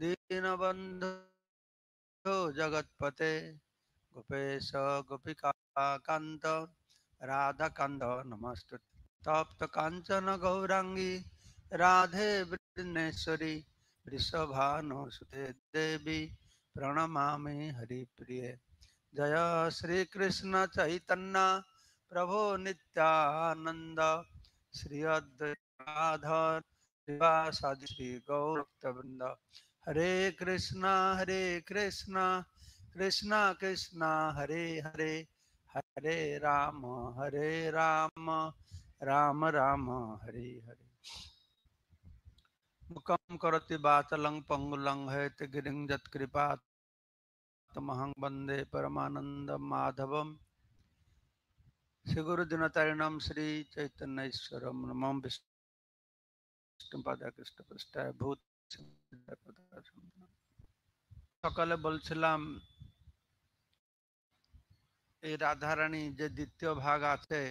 दीनबन्धो जगत्पते गोपेश गोपिकान्त राधाकान्त नमस्तुते। तप्त कांचन गौरांगी राधे वृन्देश्वरी वृषभानुसुते देवी प्रणमामि हरिप्रिये। जय श्री कृष्ण चैतन्य प्रभु नित्यानंद श्री अद्वैत गदाधर श्रीवासादि श्री गौरभक्तवृंद। हरे कृष्णा कृष्णा कृष्णा हरे हरे हरे राम राम राम हरे हरे। मुखं करोति वाचालं पंगुलं हैतगिरिं यत्कृपातमहं वन्दे परमानन्दं माधवं। श्रीगुरुदिनतारिणं श्रीचैतन्यैश्वरं नमः विष्णुपादाय कृष्णपृष्ठाय भूत সকালে বলছিলাম এই রাধারানী যে দ্বিতীয় ভাগ আছে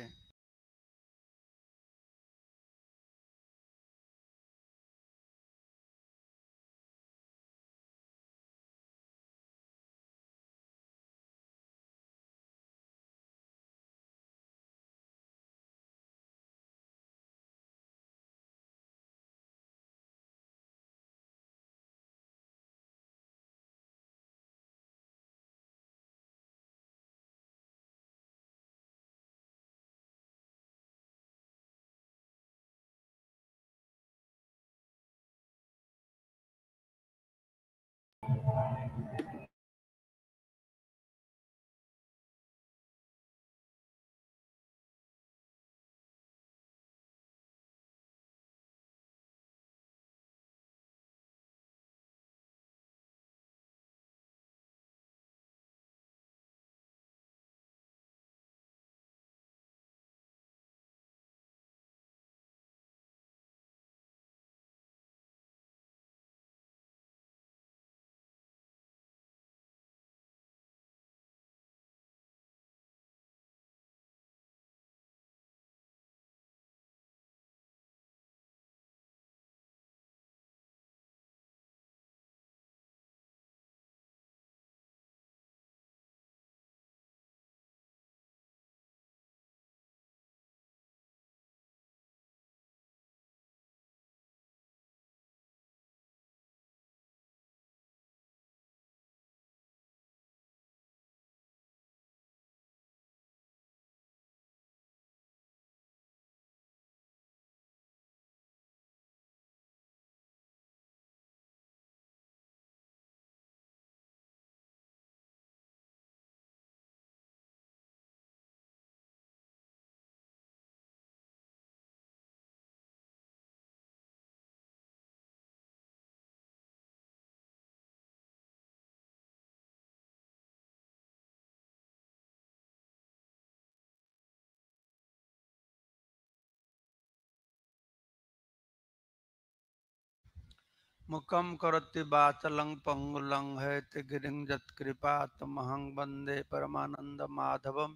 मुखं करोति वाचालं पंगुलं हैतगिरिं यत्कृपातमहं वन्दे परमानन्दं माधवं।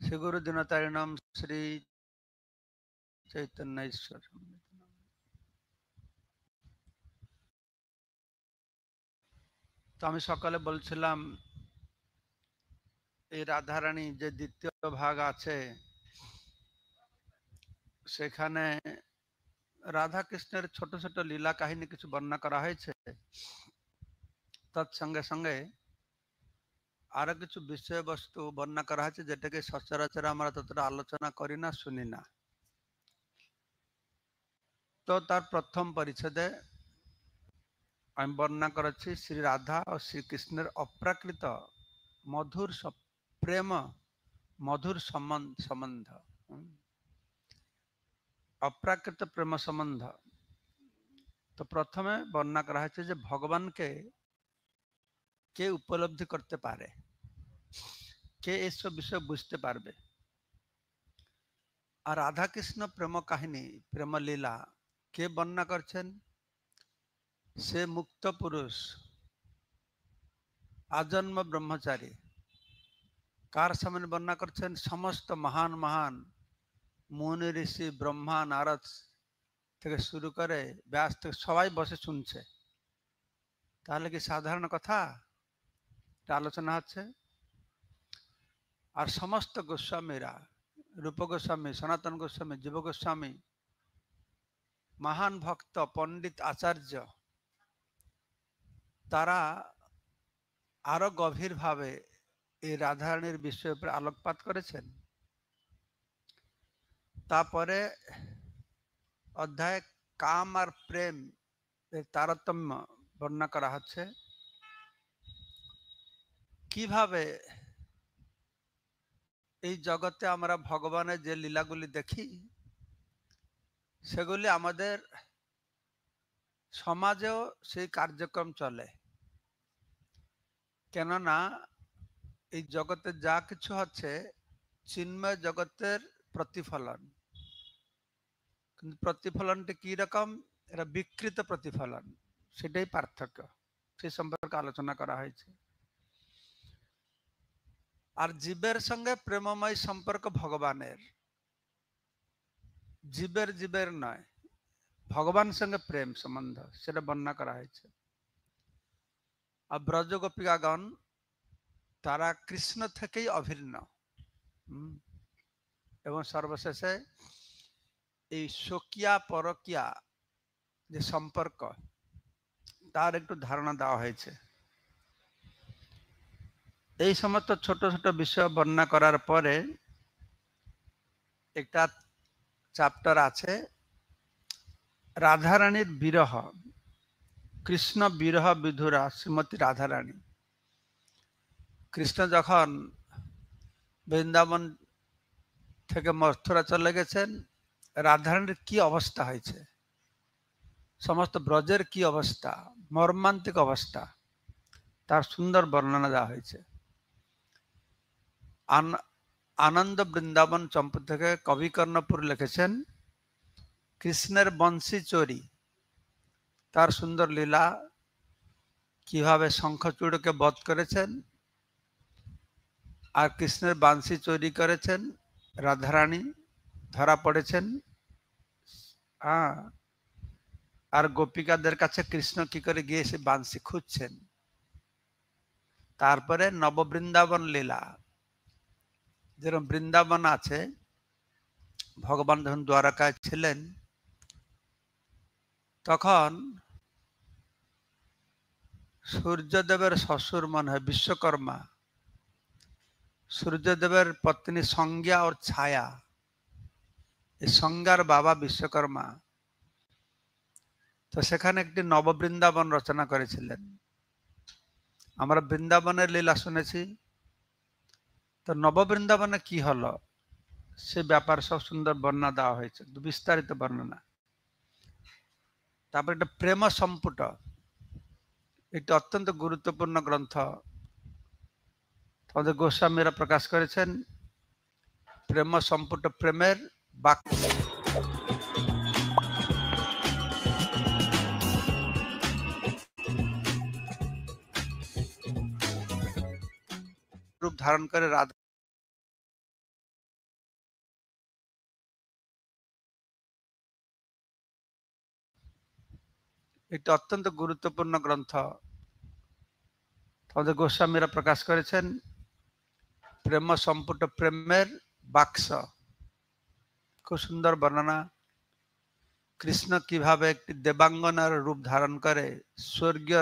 श्रीगुरुदिनतारिणं श्रीचैतन्यैश्वरं। তো আমি সকালে বলছিলাম এই রাধারানী যে দ্বিতীয় ভাগ আছে সেখানে রাধা কৃষ্ণের ছোট ছোট লীলা কাহিনী কিছু বর্ণনা করা হয়েছে। তৎসঙ্গে সঙ্গে আরো কিছু বিষয়বস্তু বর্ণনা করা হয়েছে যেটাকে সচরাচর আমরা ততটা আলোচনা করি না, শুনি না। তো তার প্রথম পরিচ্ছেদে আমি বর্ণনা করেছি শ্রী রাধা ও শ্রীকৃষ্ণের অপ্রাকৃত মধুর প্রেম মধুর সম্বন্ধ, অপ্রাকৃত প্রেম সম্বন্ধ। তো প্রথমে বর্ণনা করা হয়েছে যে ভগবানকে কে উপলব্ধি করতে পারে, কে এসব বিষয় বুঝতে পারবে। আর রাধা কৃষ্ণ প্রেম কাহিনী প্রেম লীলা কে বর্ণনা করছেন? সে মুক্ত পুরুষ, আজন্ম ব্রহ্মচারী। কার সামনে বর্ণনা করছেন? সমস্ত মহান মহান মুনি ঋষি ব্রহ্মা নারদ থেকে শুরু করে ব্যাস থেকে সবাই বসে শুনছে। তাহলে কি সাধারণ কথা? এটা আলোচনা হচ্ছে। আর সমস্ত গোস্বামীরা, রূপ গোস্বামী, সনাতন গোস্বামী, জীব গোস্বামী, মহান ভক্ত পণ্ডিত আচার্য, তারা আরো গভীরভাবে এই রাধারানীর বিষয়ের উপরে আলোকপাত করেছেন। তারপরে অধ্যায়ে কাম আর প্রেম এর তারতম্য বর্ণনা করা হচ্ছে। কিভাবে এই জগতে আমরা ভগবানের যে লীলাগুলি দেখি সেগুলি আমাদের সমাজেও সেই কার্যক্রম চলে। কেননা এই জগতে যা কিছু হচ্ছে চিন্ময় জগতের প্রতিফলন, কিন্তু প্রতিফলনটি কি রকম? এটা বিকৃত প্রতিফলন, সেটাই পার্থক্য। সে সম্পর্কে আলোচনা করা হয়েছে। আর জীবের সঙ্গে প্রেমময় সম্পর্ক ভগবানের, জীবের নয়, ভগবান সঙ্গে প্রেম সম্বন্ধ, সেটা বর্ণনা করা হয়েছে। আর ব্রজ গোপিকাগণ তারা কৃষ্ণ থেকেই অভিন্ন। এবং সর্বশেষে এই স্বকীয়া পরকীয়া যে সম্পর্ক, তার একটু ধারণা দেওয়া হয়েছে। এই সমস্ত ছোট ছোট বিষয় বর্ণনা করার পরে একটা চ্যাপ্টার আছে রাধারানীর বিরহ, কৃষ্ণ বিরহ বিধুরা শ্রীমতী রাধারানী। কৃষ্ণ যখন বৃন্দাবন থেকে মথুরা চলে গেছেন, রাধারানীর কি অবস্থা হয়েছে, সমস্ত ব্রজের কি অবস্থা, মর্মান্তিক অবস্থা, তার সুন্দর বর্ণনা দেওয়া হয়েছে। আনন্দ বৃন্দাবন চম্পু থেকে কবি কর্ণপুর লিখেছেন কৃষ্ণের বংশী চোরি, তার সুন্দর লীলা, কিভাবে শঙ্খচূড়কে বধ করেছেন আর কৃষ্ণের বাঁশি চুরি করেছেন, রাধারানী ধরা পড়েছেন। আর গোপিকাদের কাছে কৃষ্ণ কি করে গিয়ে সে বাঁশি খুঁজছেন। তারপরে নববৃন্দাবন লীলা, যেরকম বৃন্দাবন আছে, ভগবান যখন দ্বারকায় ছিলেন তখন সূর্যদেবের শ্বশুর মনে হয় বিশ্বকর্মা, সূর্যদেবের পত্নী সংজ্ঞা और ছায়া, এই সংজ্ঞার বাবা বিশ্বকর্মা, তো সেখানে একটি নববৃন্দাবন রচনা করেছিলেন। আমরা বৃন্দাবনের লীলা শুনেছি, তো নববৃন্দাবনে কি হলো সে ব্যাপার সব সুন্দর বর্ণনা দেওয়া হয়েছে, বিস্তারিত বর্ণনা। তারপর একটা প্রেম সম্পুট, একটি অত্যন্ত গুরুত্বপূর্ণ গ্রন্থ আমাদের গোস্বামীরা প্রকাশ করেছেন, প্রেম সম্পুট, প্রেমের বাক্য। রূপ ধারণ করে রাধা একটি অত্যন্ত গুরুত্বপূর্ণ গ্রন্থ আমাদের গোস্বামীরা প্রকাশ করেছেন, প্রেম সম্পুট, প্রেমের বাক্স। খুব সুন্দর বর্ণনা, কৃষ্ণ কিভাবে একটি দেবাঙ্গনার রূপ ধারণ করে, স্বর্গীয়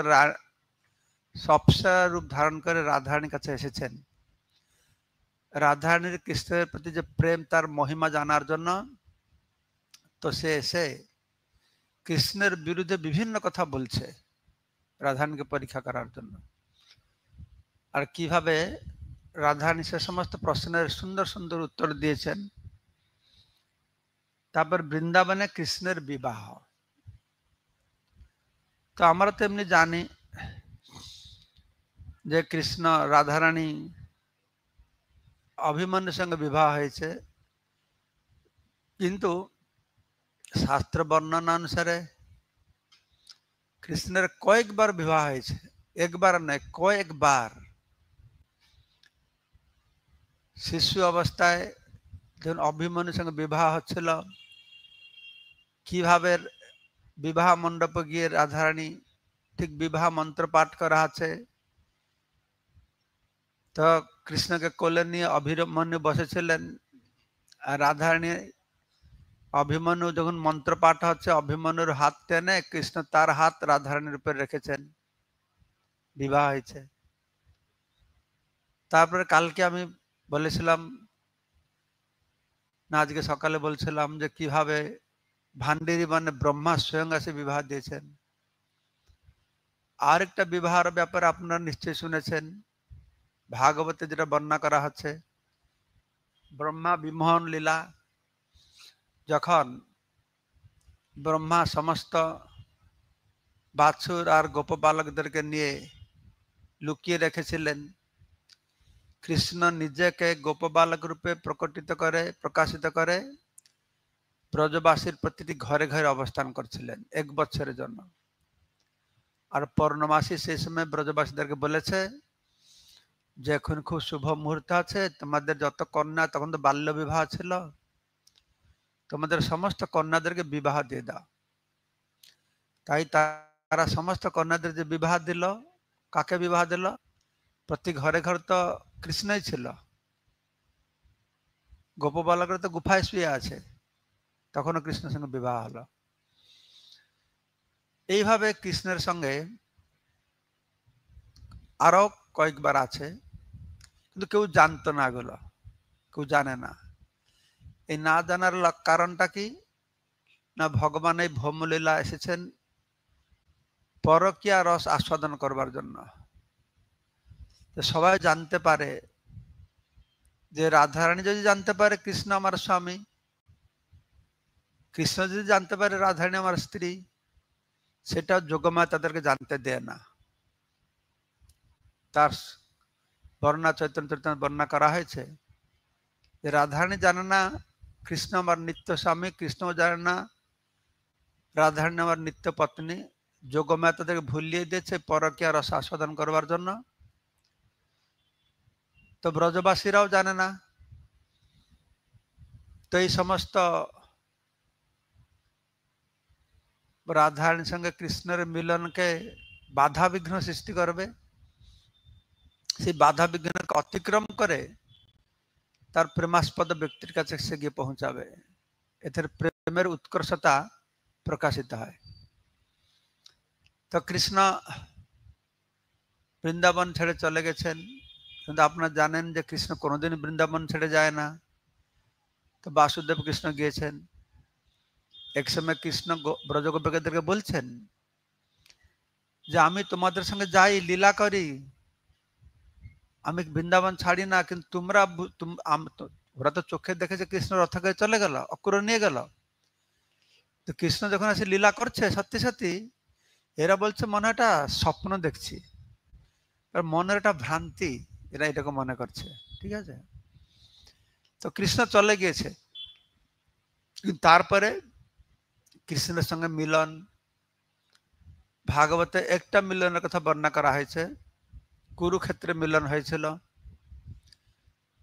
অপ্সরা রূপ ধারণ করে রাধারানীর কাছে এসেছেন। রাধারানীর কৃষ্ণের প্রতি যে প্রেম, তার মহিমা জানার জন্য, তো সে এসে কৃষ্ণের বিরুদ্ধে বিভিন্ন কথা বলছে রাধারানীকে পরীক্ষা করার জন্য। আর কিভাবে রাধারানী সে সমস্ত প্রশ্নের সুন্দর সুন্দর উত্তর দিয়েছেন। তারপর বৃন্দাবনে কৃষ্ণের বিবাহ, তো আমরা তো এমনি জানি যে কৃষ্ণ রাধারানী অভিমন্যুর সঙ্গে বিবাহ হয়েছে, কিন্তু শাস্ত্র বর্ণনা অনুসারে কৃষ্ণের কয়েকবার বিবাহ হয়েছে, একবার নয় কয়েকবার। শিশু অবস্থায় যখন অভিমন্যুর সঙ্গে বিবাহ হচ্ছিল, কিভাবে বিবাহ মণ্ডপে গিয়ে রাধারানী ঠিক বিবাহ মন্ত্র পাঠ করা আছে। তো কৃষ্ণকে কোলে নিয়ে অভিমন্যু বসেছিলেন, আর রাধারানী অভিমন্যু যখন মন্ত্র পাঠ হচ্ছে অভিমন্যুর হাত টেনে কৃষ্ণ তার হাত রাধারানীর উপর রেখেছেন, বিবাহ হয়েছে। তারপরে কালকে আমি বলেছিলাম না, আজকে সকালে বলছিলাম যে কিভাবে ভান্ডেরি মানে ব্রহ্মা স্বয়ং এসে বিবাহ দিয়েছেন। আরেকটা বিবাহের ব্যাপারে আপনারা নিশ্চয়ই শুনেছেন, ভাগবতে যেটা বর্ণনা করা হচ্ছে, ব্রহ্মা বিমোহন লীলা। যখন ব্রহ্মা সমস্ত বাছুর আর গোপ বালকদেরকে নিয়ে লুকিয়ে রেখেছিলেন, কৃষ্ণ নিজেকে গোপ বালক রূপে প্রকাশিত করে ব্রজবাসীর প্রতিটি ঘরে ঘরে অবস্থান করছিলেন 1 বছরের জন্য। আর পূর্ণমাসী সেই সময় ব্রজবাসীদেরকে বলেছে যে এখন খুব শুভ মুহূর্ত আছে, তোমাদের যত কন্যা, তখন তো বাল্য বিবাহ ছিল, তোমাদের সমস্ত কন্যাদেরকে বিবাহ দিয়ে দাও। তাই তারা সমস্ত কন্যাদের যে বিবাহ দিল, কাকে বিবাহ দিল? প্রতি ঘরে ঘরে তো কৃষ্ণই ছিল, গোপ বালকরা তো গুফায় শুয়ে আছে, তখনও কৃষ্ণের সঙ্গে বিবাহ হলো। এইভাবে কৃষ্ণের সঙ্গে আরো কয়েকবার আছে, কিন্তু কেউ জানতো না, এগুলো কেউ জানে না। এই না জানার কারণটা কি না, ভগবান এই ভৌমলীলা এসেছেন পরকীয়া রস আস্বাদন করবার জন্য। সবাই জানতে পারে যে রাধারানী যদি জানতে পারে কৃষ্ণ আমার স্বামী, কৃষ্ণ যদি জানতে পারে রাধারানী আমার স্ত্রী, সেটা যোগমায়া তাদেরকে জানতে দেয় না। তার বর্ণনা চৈতন্য চরিতামৃতে বর্ণনা করা হয়েছে যে রাধারানী জানে না কৃষ্ণ আমার নিত্য স্বামী, কৃষ্ণও জানে না রাধারানী আমার নিত্য পত্নী। যোগমায়া তাদেরকে ভুলিয়ে দিয়েছে পরকীয়া রস আস্বাদন করবার জন্য। তো ব্রজবাসীরাও জানে না। তো এই সমস্ত রাধারানীর সঙ্গে কৃষ্ণের মিলনকে বাধা বিঘ্ন সৃষ্টি করবে, সেই বাধা বিঘ্নকে অতিক্রম করে তার প্রেমাস্পদ ব্যক্তির কাছে সে গিয়ে পৌঁছাবে। এতে প্রেমের উৎকর্ষতা প্রকাশিত হয়। তো কৃষ্ণ বৃন্দাবন ছেড়ে চলে গেছেন, কিন্তু আপনারা জানেন যে কৃষ্ণ কোনোদিন বৃন্দাবন ছেড়ে যায় না। তো বাসুদেব কৃষ্ণ গিয়েছেন। এক সময় কৃষ্ণ ব্রজগোপীদেরকে বলছেন যে আমি তোমাদের সঙ্গে যাই, লীলা করি, আমি বৃন্দাবন ছাড়ি না, কিন্তু তোমরা ওরা তো চোখে দেখেছে কৃষ্ণ রথ করে চলে গেল, অক্রুর নিয়ে গেল। তো কৃষ্ণ যখন এসে লীলা করছে সত্যি সত্যি, এরা বলছে মনে একটা স্বপ্ন দেখছি, মনের একটা ভ্রান্তি, এরা এটাকে মনে করছে। ঠিক আছে, তো কৃষ্ণ চলে গিয়েছে, কিন্তু তারপরে কৃষ্ণের সঙ্গে মিলন, ভাগবতে একটা মিলনের কথা বর্ণনা করা হয়েছে, কুরুক্ষেত্রে মিলন হয়েছিল।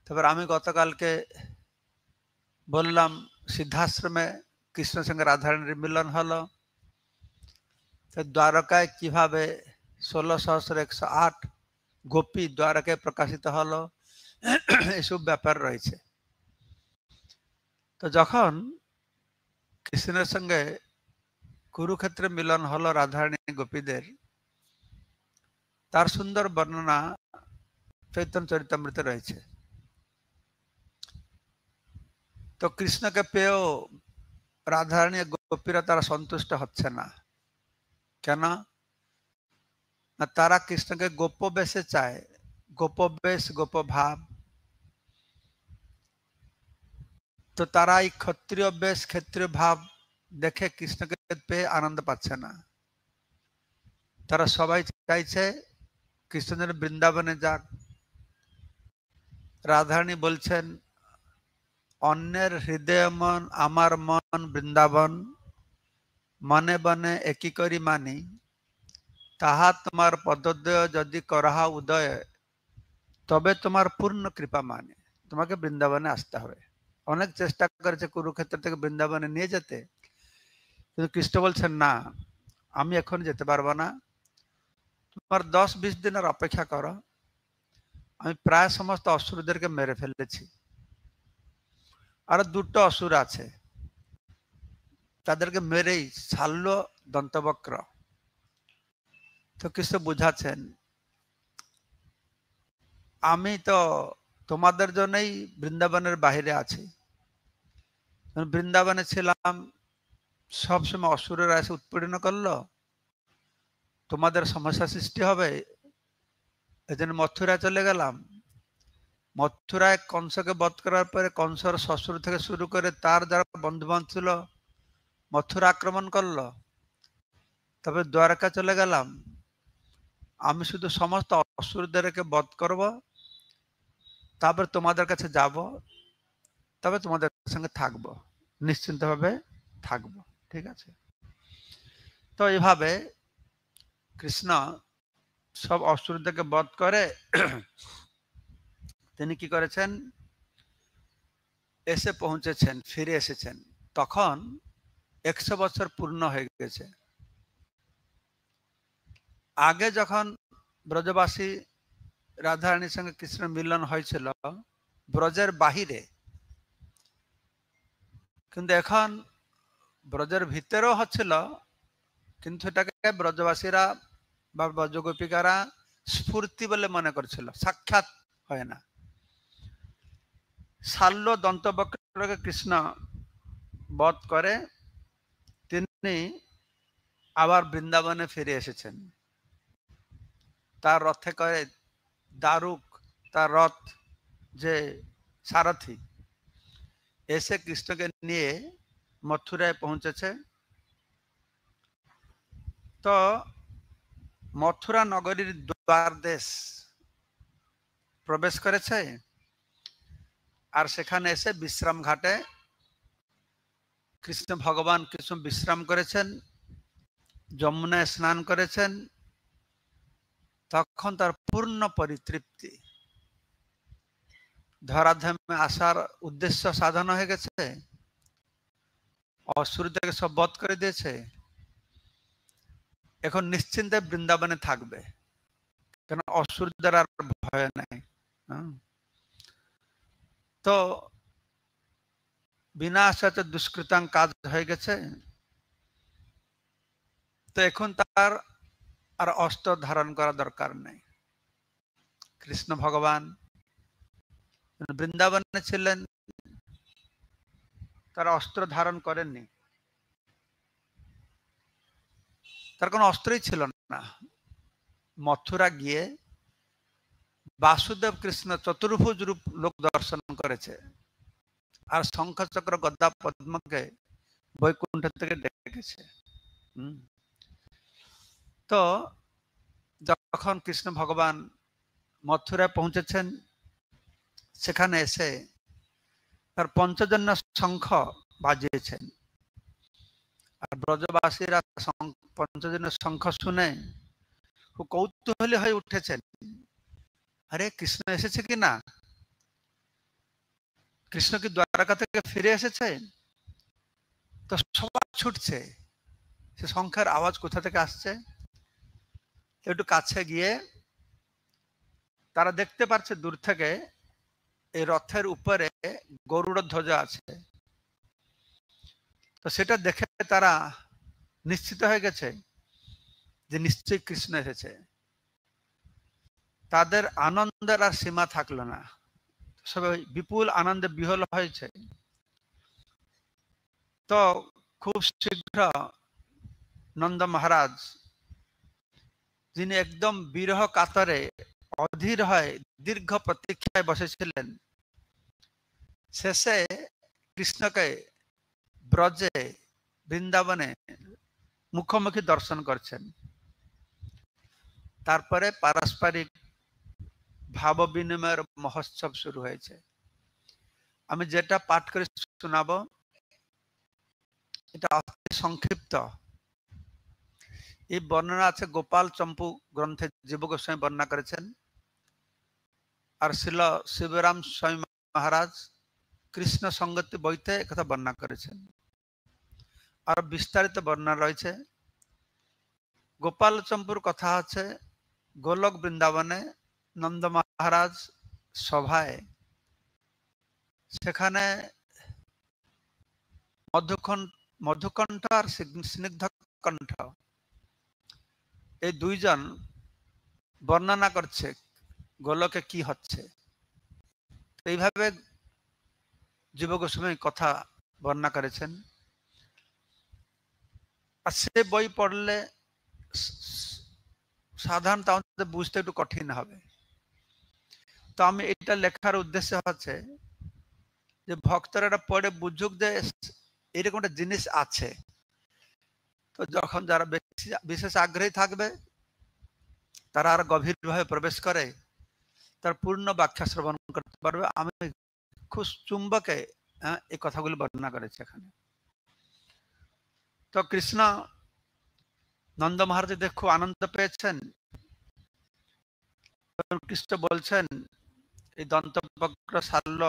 তারপর আমি গতকালকে বললাম সিদ্ধাশ্রমে কৃষ্ণের সঙ্গে রাধারানীর মিলন হলো। দ্বারকায় কিভাবে 16,108 গোপী দ্বারকায় প্রকাশিত হলো, এসব ব্যাপার রয়েছে। তো যখন কৃষ্ণের সঙ্গে কুরুক্ষেত্রে মিলন হলো রাধারানী গোপীদের, তার সুন্দর বর্ণনা চৈতন্য চরিতামৃতে রয়েছে। তো কৃষ্ণকে পেয়েও রাধারানী গোপীরা তারা সন্তুষ্ট হচ্ছে না। কেন না, তারা কৃষ্ণকে গোপ বেশে চায়, গোপ বেশ, গোপ ভাব। তো তারা এই ক্ষত্রিয় বেশ, ক্ষত্রিয় ভাব দেখে কৃষ্ণকে পেয়ে আনন্দ পাচ্ছে না। তারা সবাই চাইছে কৃষ্ণ যেন বৃন্দাবনে যাক। রাধারানী বলছেন অন্যের হৃদয় মন আমার মন বৃন্দাবন, মনে বনে একই করি মানি, তাহা তোমার পদোদয় যদি করা উদয়, তবে তোমার পূর্ণ কৃপা মানে। তোমাকে বৃন্দাবনে আসতে হবে। অনেক চেষ্টা করেছে কুরুক্ষেত্র থেকে বৃন্দাবনে নিয়ে যেতে, কিন্তু কৃষ্ণ বলছেন না, আমি এখন যেতে পারবো না, আমার 10-20 দিনের অপেক্ষা করো, আমি প্রায় সমস্ত অসুরদেরকে মেরে ফেলেছি, আর দুটো অসুর আছে, তাদেরকে মেরেই ছাড়ল দন্তবক্র। তো কৃষ্ণ বুঝাচ্ছেন, আমি তো তোমাদের জন্যই বৃন্দাবনের বাইরে আছি, বৃন্দাবনে ছিলাম, সবসময় অসুরেরা এসে উৎপীড়ন করলো, তোমাদের সমস্যা সৃষ্টি হবে, এজন্য মথুরা চলে গেলাম। মথুরায় কংসকে বধ করার পরে কংসর শ্বশুর থেকে শুরু করে তার যারা বন্ধু বান্ধব ছিল মথুরা আক্রমণ করলো। তবে দ্বারকা চলে গেলাম, আমি শুধু সমস্ত অসুরদেরকে বধ করব, তারপর তোমাদের কাছে যাব, তবে তোমাদের সঙ্গে থাকবো, নিশ্চিন্তভাবে থাকবো। ঠিক আছে? তো এইভাবে কৃষ্ণ সব অসুরদেরকে বধ করে তিনি কি করেছেন, এসে পৌঁছেছেন, ফিরে এসেছেন। তখন 100 বছর পূর্ণ হয়ে গেছে। আগে যখন ব্রজবাসী রাধারানীর সঙ্গে কৃষ্ণ মিলন হয়েছিল ব্রজের বাহিরে, কিন্তু এখন ব্রজের ভিতরেও হচ্ছিল, কিন্তু এটাকে ব্রজবাসীরা বা ব্রজগোপিকারা স্ফূর্তি বলে মনে করছিল, সাক্ষাৎ হয় না। শাল্য দন্তবক্রকে কৃষ্ণ বধ করে তিনি আবার বৃন্দাবনে ফিরে এসেছেন। তার রথে করে দারুক, তার রথ যে সারথি, এসে কৃষ্ণকে নিয়ে মথুরায় পৌঁছেছে। তো মথুরা নগরীর দ্বার দেশ প্রবেশ করেছে, আর সেখানে এসে বিশ্রাম ঘাটে কৃষ্ণ ভগবান কৃষ্ণ বিশ্রাম করেছেন, যমুনায় স্নান করেছেন। তখন তার পূর্ণ পরিতৃপ্তি, ধরাধামে আসার উদ্দেশ্য সাধন হয়ে গেছে, অসুরদেরকে সব বধ করে দিয়েছে, এখন নিশ্চিন্তে বৃন্দাবনে থাকবে, কেন অসুরদের আর ভয় নাই। তো বিনাশাত দুষ্কৃতাং কাজ হয়ে গেছে। তো এখন তার আর অস্ত্র ধারণ করা দরকার নেই। কৃষ্ণ ভগবান বৃন্দাবনে ছিলেন, তারা অস্ত্র ধারণ করেননি, তার কোনো অস্ত্রই ছিল না। মথুরা গিয়ে বাসুদেব কৃষ্ণ চতুর্ভুজ রূপ লোক দর্শন করেছে, আর শঙ্খচক্র গদা পদ্মকে বৈকুণ্ঠ থেকে ডেকেছে। তো যখন কৃষ্ণ ভগবান মথুরায় পৌঁছেছেন, সেখানে এসে তার পঞ্চজন্য শঙ্খ বাজিয়েছেন, আর ব্রজবাসীরা পঞ্চজন্য শঙ্খ শুনে খুব কৌতূহলী হয়ে উঠেছেন, আরে কৃষ্ণ এসেছে কি না, কৃষ্ণ কি দ্বারকা থেকে ফিরে এসেছে। তো সবাই ছুটছে, সে শঙ্খের আওয়াজ কোথা থেকে আসছে। একটু কাছে গিয়ে তারা দেখতে পাচ্ছে দূর থেকে এই রথের উপরে গরুড় ধ্বজা আছে। তো সেটা দেখে তারা নিশ্চিত হয়ে গেছে যে নিশ্চয়ই কৃষ্ণ এসেছে। তাদের আনন্দের আর সীমা থাকলো না, সবাই বিপুল আনন্দে বিহ্বল হয়েছে। তো খুব শীঘ্র নন্দ মহারাজ, যিনি একদম বিরহ কাতরে অধীর হয় দীর্ঘ প্রতীক্ষায় বসেছিলেন, শেষে কৃষ্ণকে ব্রজে বৃন্দাবনে মুখোমুখি দর্শন করছেন। তারপরে পারস্পরিক ভাব বিনিময়ের মহোৎসব শুরু হয়েছে। আমি যেটা পাঠ করে শোনাবো এটা অতি সংক্ষিপ্ত। এই বর্ণনা আছে গোপাল চম্পু গ্রন্থে, জীব গোস্বামী বর্ণনা করেছেন, আর শিল শিবরাম স্বামী মহারাজ কৃষ্ণ সঙ্গতি বইতে একথা বর্ণনা করেছেন। আর বিস্তারিত বর্ণনা রয়েছে। গোপাল চম্পুর কথা আছে গোলক বৃন্দাবনে নন্দ মহারাজ সভায় সেখানে মধুকণ্ঠ আর স্নিগ্ধ কণ্ঠ এই দুইজন বর্ণনা করছে গোলকে কি হচ্ছে। এইভাবে জীব গোস্বামী কথা বর্ণনা করেছেন। আর সে বই পড়লে সাধারণত আমাদের বুঝতে একটু কঠিন হবে। তো আমি এটা লেখার উদ্দেশ্য হচ্ছে যে ভক্তরা এটা পড়ে বুঝুক যে এরকম একটা জিনিস আছে। তো যখন যারা বিশেষ আগ্রহী থাকবে তারা আর গভীরভাবে প্রবেশ করে তার পূর্ণ ব্যাখ্যা শ্রবণ করতে পারবে। আমি খুব চুম্বকে এই কথাগুলি বর্ণনা করেছি এখানে। তো কৃষ্ণ নন্দ মহারাজদের খুব আনন্দ পেয়েছেন। কৃষ্ণ বলছেন এই দন্তবক্র শাল্য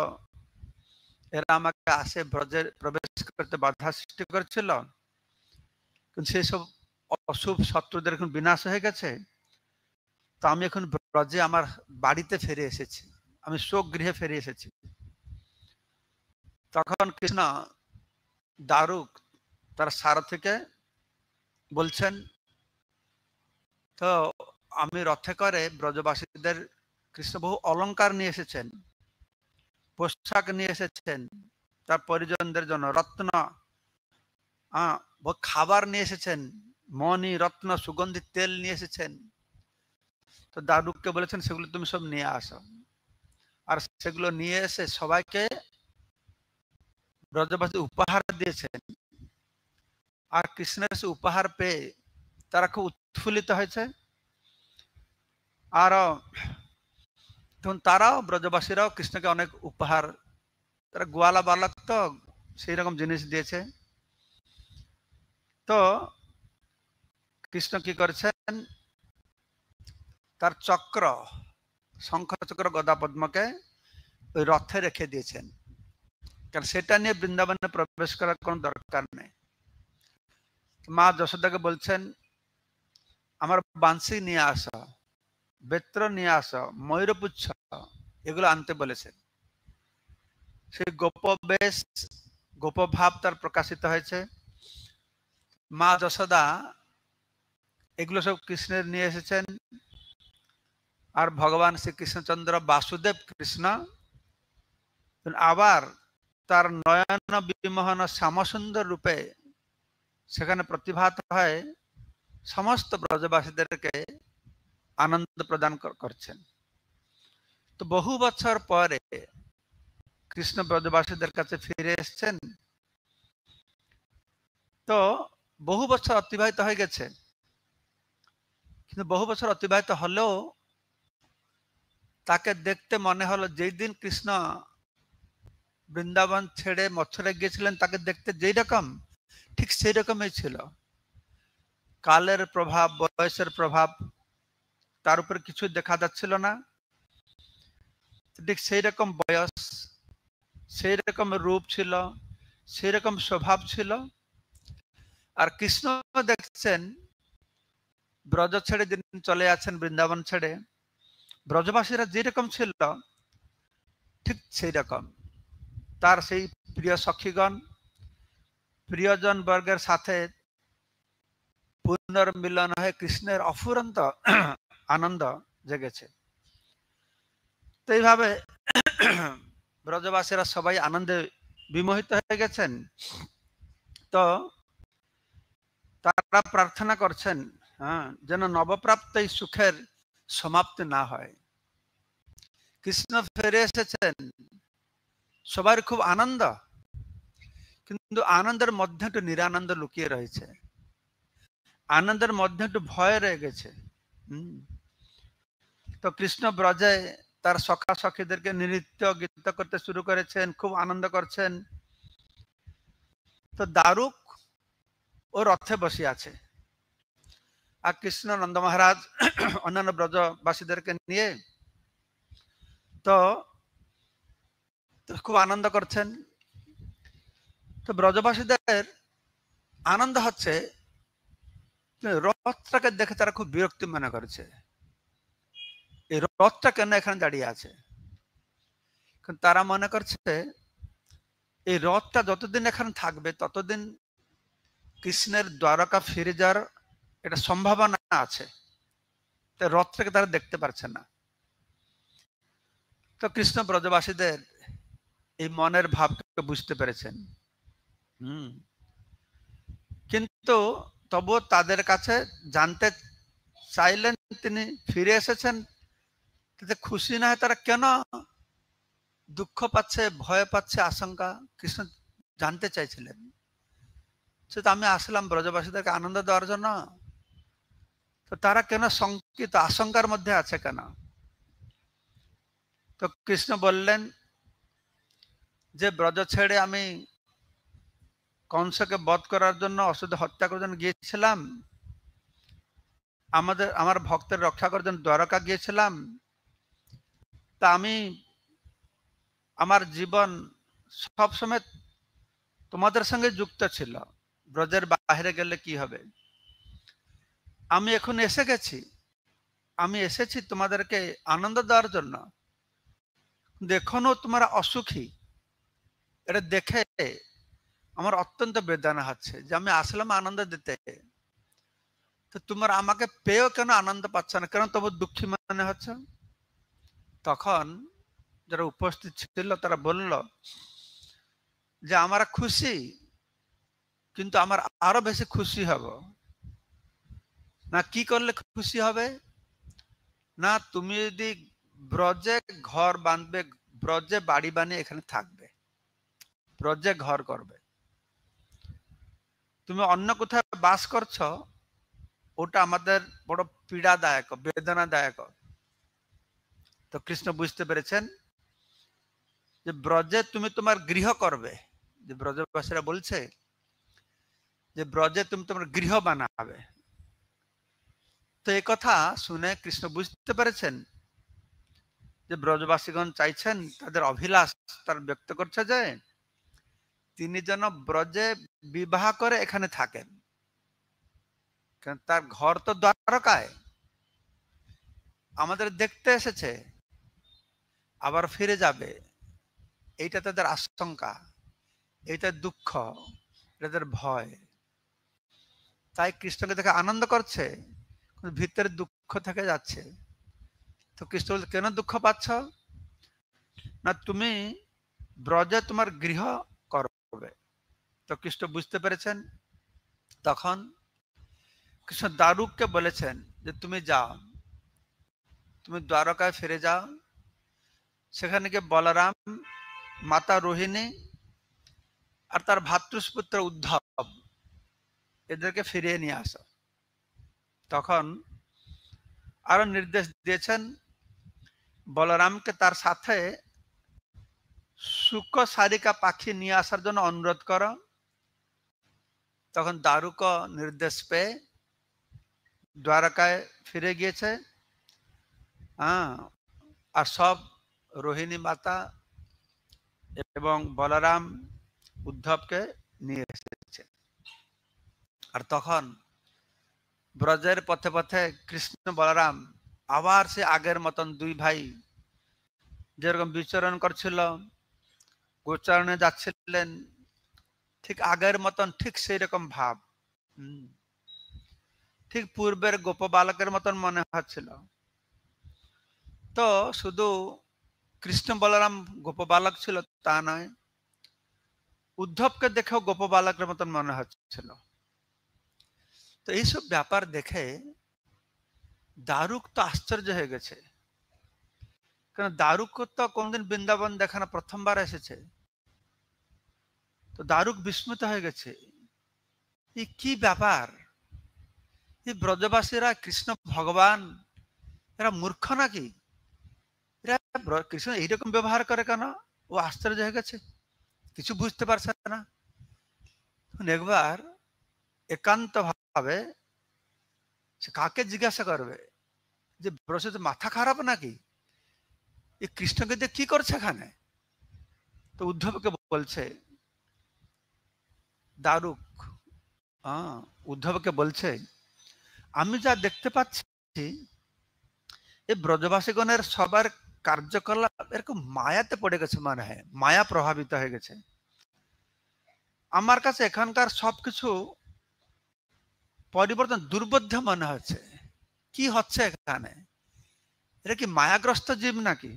এরা আমাকে আসে ব্রজে প্রবেশ করতে বাধা সৃষ্টি করেছিল, কিন্তু সেসব অশুভ শত্রুদের এখন বিনাশ হয়ে গেছে। তো আমি এখন ব্রজে আমার বাড়িতে ফিরে এসেছি, আমি স্বগৃহে ফিরে এসেছি। তখন কৃষ্ণ দারুক তার সারথিকে বলছেন, তো আমি রথে করে ব্রজবাসীদের কৃষ্ণ বহু অলংকার নিয়ে এসেছেন, পোশাক নিয়ে এসেছেন, তার পরিজনদের জন্য রত্ন খাবার নিয়ে এসেছেন, মণি রত্ন সুগন্ধি তেল নিয়ে এসেছেন। তো দারুককে বলেছেন সেগুলো তুমি সব নিয়ে আসো। আর সেগুলো নিয়ে এসে সবাইকে ব্রজবাসী উপহার দিয়েছেন। আর কৃষ্ণের সে উপহার পেয়ে তারা খুব উৎফুল্লিত হয়েছে। আর তখন তারাও ব্রজবাসীরাও কৃষ্ণকে অনেক উপহার, তারা গোয়ালা বালক তো সেই রকম জিনিস দিয়েছে। তো কৃষ্ণ কি করেছেন, তার চক্র শঙ্খ চক্র গদা পদ্মকে ওই রথে রেখে দিয়েছেন, কারণ সেটা নিয়ে বৃন্দাবনে প্রবেশ করার কোনো দরকার নেই। মা যশোদাকে বলছেন আমার বাঁশি নিয়ে আসো, বেত্র নিয়ে আসো, ময়ূরপুচ্ছ এগুলো আনতে বলেছেন। সেই গোপবেশ গোপভাব তার প্রকাশিত হয়েছে। মা যশোদা এগুলো সব কৃষ্ণের নিয়ে এসেছেন। আর ভগবান শ্রীকৃষ্ণচন্দ্র বাসুদেব কৃষ্ণ আবার তার নয়ন বিমোহন শ্যামসুন্দর রূপে সেখানে প্রতিভাত হয় সমস্ত ব্রজবাসীদেরকে আনন্দ প্রদান করছেন। তো বহু বছর পরে কৃষ্ণ ব্রজবাসীদের কাছে ফিরে এসেছেন। তো বহু বছর অতিবাহিত হয়ে গেছে, কিন্তু বহু বছর অতিবাহিত হলেও তাকে দেখতে মনে হলো যেই দিন কৃষ্ণ বৃন্দাবন ছেড়ে মথুরায় গিয়েছিলেন তাকে দেখতে যেই রকম ঠিক সেই রকমই ছিল। কালের প্রভাব, বয়সের প্রভাব তার উপরে কিছু দেখা যাচ্ছিল না। ঠিক সেই রকম বয়স, সেই রকম রূপ ছিল, সেই রকম স্বভাব ছিল। আর কৃষ্ণ দেখছেন ব্রজ ছেড়ে যিনি চলে আছেন বৃন্দাবন ছেড়ে, ব্রজবাসীরা যেরকম ছিল ঠিক সেই রকম। তার সেই প্রিয় সখীগণ প্রিয়জন বর্গের সাথে পুনর্মিলন হয়ে কৃষ্ণের অফুরন্ত আনন্দ জেগেছে। তো এইভাবে ব্রজবাসীরা সবাই আনন্দে বিমোহিত হয়ে গেছেন। তো তারা প্রার্থনা করছেন যেন নবপ্রাপ্ত এই সুখের সমাপ্তি না হয়। কৃষ্ণ ফিরে এসেছেন, সবার খুব আনন্দ, কিন্তু আনন্দের মধ্যে একটু নিরানন্দ লুকিয়ে রয়েছে, আনন্দের মধ্যে একটু ভয় রয়ে গেছে। তো কৃষ্ণ ব্রজে তার সখা সখীদেরকে নৃত্য গীত করতে শুরু করেছেন, খুব আনন্দ করছেন। তো দারুক ও রথে বসে আছে, আর কৃষ্ণ নন্দ মহারাজ অন্যান্য ব্রজবাসীদেরকে নিয়ে তো খুব আনন্দ করছেন। তো ব্রজবাসীদের আনন্দ হচ্ছে, রথটাকে দেখে তারা খুব বিরক্তি মনে করেছে। এই রথটা কেন এখানে দাঁড়িয়ে আছে? তারা মনে করছে এই রথটা যতদিন এখানে থাকবে ততদিন কৃষ্ণের দ্বারকা ফিরে যাওয়ার একটা সম্ভাবনা আছে। তো রথটাকে তারা দেখতে পারছে না। তো কৃষ্ণ ব্রজবাসীদের এই মনের ভাবকে বুঝতে পেরেছেন। কিন্তু তবুও তাদের কাছে জানতে চাইলেন তিনি ফিরে এসেছেন, তাতে খুশি না হয় তারা কেন দুঃখ পাচ্ছে, ভয় পাচ্ছে, আশঙ্কা কৃষ্ণ জানতে চাইছিলেন। সেটা আমি আসলাম ব্রজবাসীদেরকে আনন্দ দেওয়ার জন্য, তো তারা কেন শঙ্কিত আশঙ্কার মধ্যে আছে কেন? তো কৃষ্ণ বললেন যে ব্রজ ছেড়ে আমি কংসকে বধ করার জন্য, অসুধ হত্যা করার জন্য গিয়েছিলাম, আমার ভক্তের রক্ষা করার জন্য দ্বারকা গিয়েছিলাম। তা আমি আমার জীবন সবসময় তোমাদের সঙ্গে যুক্ত ছিল। ব্রজের বাইরে গেলে কি হবে? আমি এখন এসে গেছি, আমি এসেছি তোমাদেরকে আনন্দ দেওয়ার জন্য, এখনো তোমরা অসুখী। এটা দেখে আমার অত্যন্ত বেদনা হচ্ছে যে আমি আসলাম আনন্দ দিতে, তো তোমরা আমাকে পেয়েও কেন আনন্দ পাচ্ছ না, কেন তবু দুঃখী মনে হচ্ছে? তখন যারা উপস্থিত ছিল তারা বলল যে আমরা খুশি, কিন্তু আমার আরো বেশি খুশি হব না। কি করলে খুশি হবে? না, তুমি যদি ব্রজে ঘর বাঁধবে, ব্রজে বাড়ি বানিয়ে এখানে থাকবে, ব্রজে ঘর করবে। তুমি অন্য কোথাও বাস করছো, ওটা আমাদের বড় পীড়াদায়ক, বেদনাদায়ক। তো কৃষ্ণ বুঝতে পেরেছেন যে ব্রজে তুমি তোমার গৃহ করবে, যে ব্রজবাসীরা বলছে যে ব্রজে তুমি তোমার গৃহ বানাবে। তো এই কথা শুনে কৃষ্ণ বুঝতে পেরেছেন যে ব্রজবাসীগণ চাইছেন, তাদের অভিলাষ তারা ব্যক্ত করছে যে তিনি যেন ব্রজে বিবাহ করে এখানে থাকেন, কারণ তার ঘর তো দ্বারকায়, আমাদের দেখতে এসেছে, আবার ফিরে যাবে, এইটা তাদের আশঙ্কা, এইটা দুঃখ, এদের ভয়। তাই কৃষ্ণকে দেখে আনন্দ করছে, ভিতরে দুঃখ থেকে যাচ্ছে। তো কৃষ্ণ বলছে কেন দুঃখ পাচ্ছ? না, তুমি ব্রজে তোমার গৃহ করবে। তো কৃষ্ণ বুঝতে পেরেছেন। তখন কৃষ্ণ দারুককে বলেছেন যে তুমি যাও, তুমি দ্বারকায় ফিরে যাও, সেখানে গিয়ে বলরাম, মাতা রোহিণী আর তার ভ্রাতৃপুত্র উদ্ধব এদেরকে ফিরিয়ে নিয়ে আসো। তখন আরো নির্দেশ দিয়েছেন বলরামকে তার সাথে শুক সারিকা পাখি নিয়ে আসার জন্য অনুরোধ করো। তখন দারুক নির্দেশ পেয়ে দ্বারকায় ফিরে গিয়েছে। আর সব রোহিণী মাতা এবং বলরাম উদ্ধবকে নিয়ে এসেছে। আর তখন ব্রজের পথে পথে কৃষ্ণ বলরাম আবার সে আগের মতন দুই ভাই যেরকম বিচরণ করছিল, গোচারণে যাচ্ছিলেন, ঠিক আগের মতন, ঠিক সেই রকম ভাব, ঠিক পূর্বের গোপ বালকের মতন মনে হচ্ছিল। তো শুধু কৃষ্ণ বলরাম গোপ বালক ছিল তা নয়, উদ্ধবকে দেখেও গোপ বালকের মতন মনে হচ্ছিল। তো এইসব ব্যাপার দেখে দারুক তো আশ্চর্য হয়ে গেছে, কারণ দারুক তো কোনদিন বৃন্দাবন দেখানো প্রথমবার এসেছে। তো দারুক বিস্মিত হয়ে গেছে, এই কি ব্যাপার? এই ব্রজবাসীরা কৃষ্ণ ভগবান, এরা মূর্খ নাকি? এরা কৃষ্ণ এইরকম ব্যবহার করে কেন? ও আশ্চর্য হয়ে গেছে, কিছু বুঝতে পারছে না। একবার একান্ত ভাবে সে কাকে জিজ্ঞাসা করবে যে ব্রজে মাথা খারাপ নাকি, এই কৃষ্ণকে দিয়ে কি করছে এখানে? তো উদ্ধবকে বলছে দারুক, উদ্ধবকে বলছে আমি যা দেখতে পাচ্ছি এই ব্রজবাসীগণের সবার কার্যকলাপ এরকম মায়াতে পড়ে গেছে, মনে হয় মায়া প্রভাবিত হয়ে গেছে। আমার কাছে এখানকার সবকিছু পরিবর্তন দুর্বোধ্য মনে হচ্ছে। কি হচ্ছে এখানে? এটা কি মায়াগ্রস্ত জীব নাকি?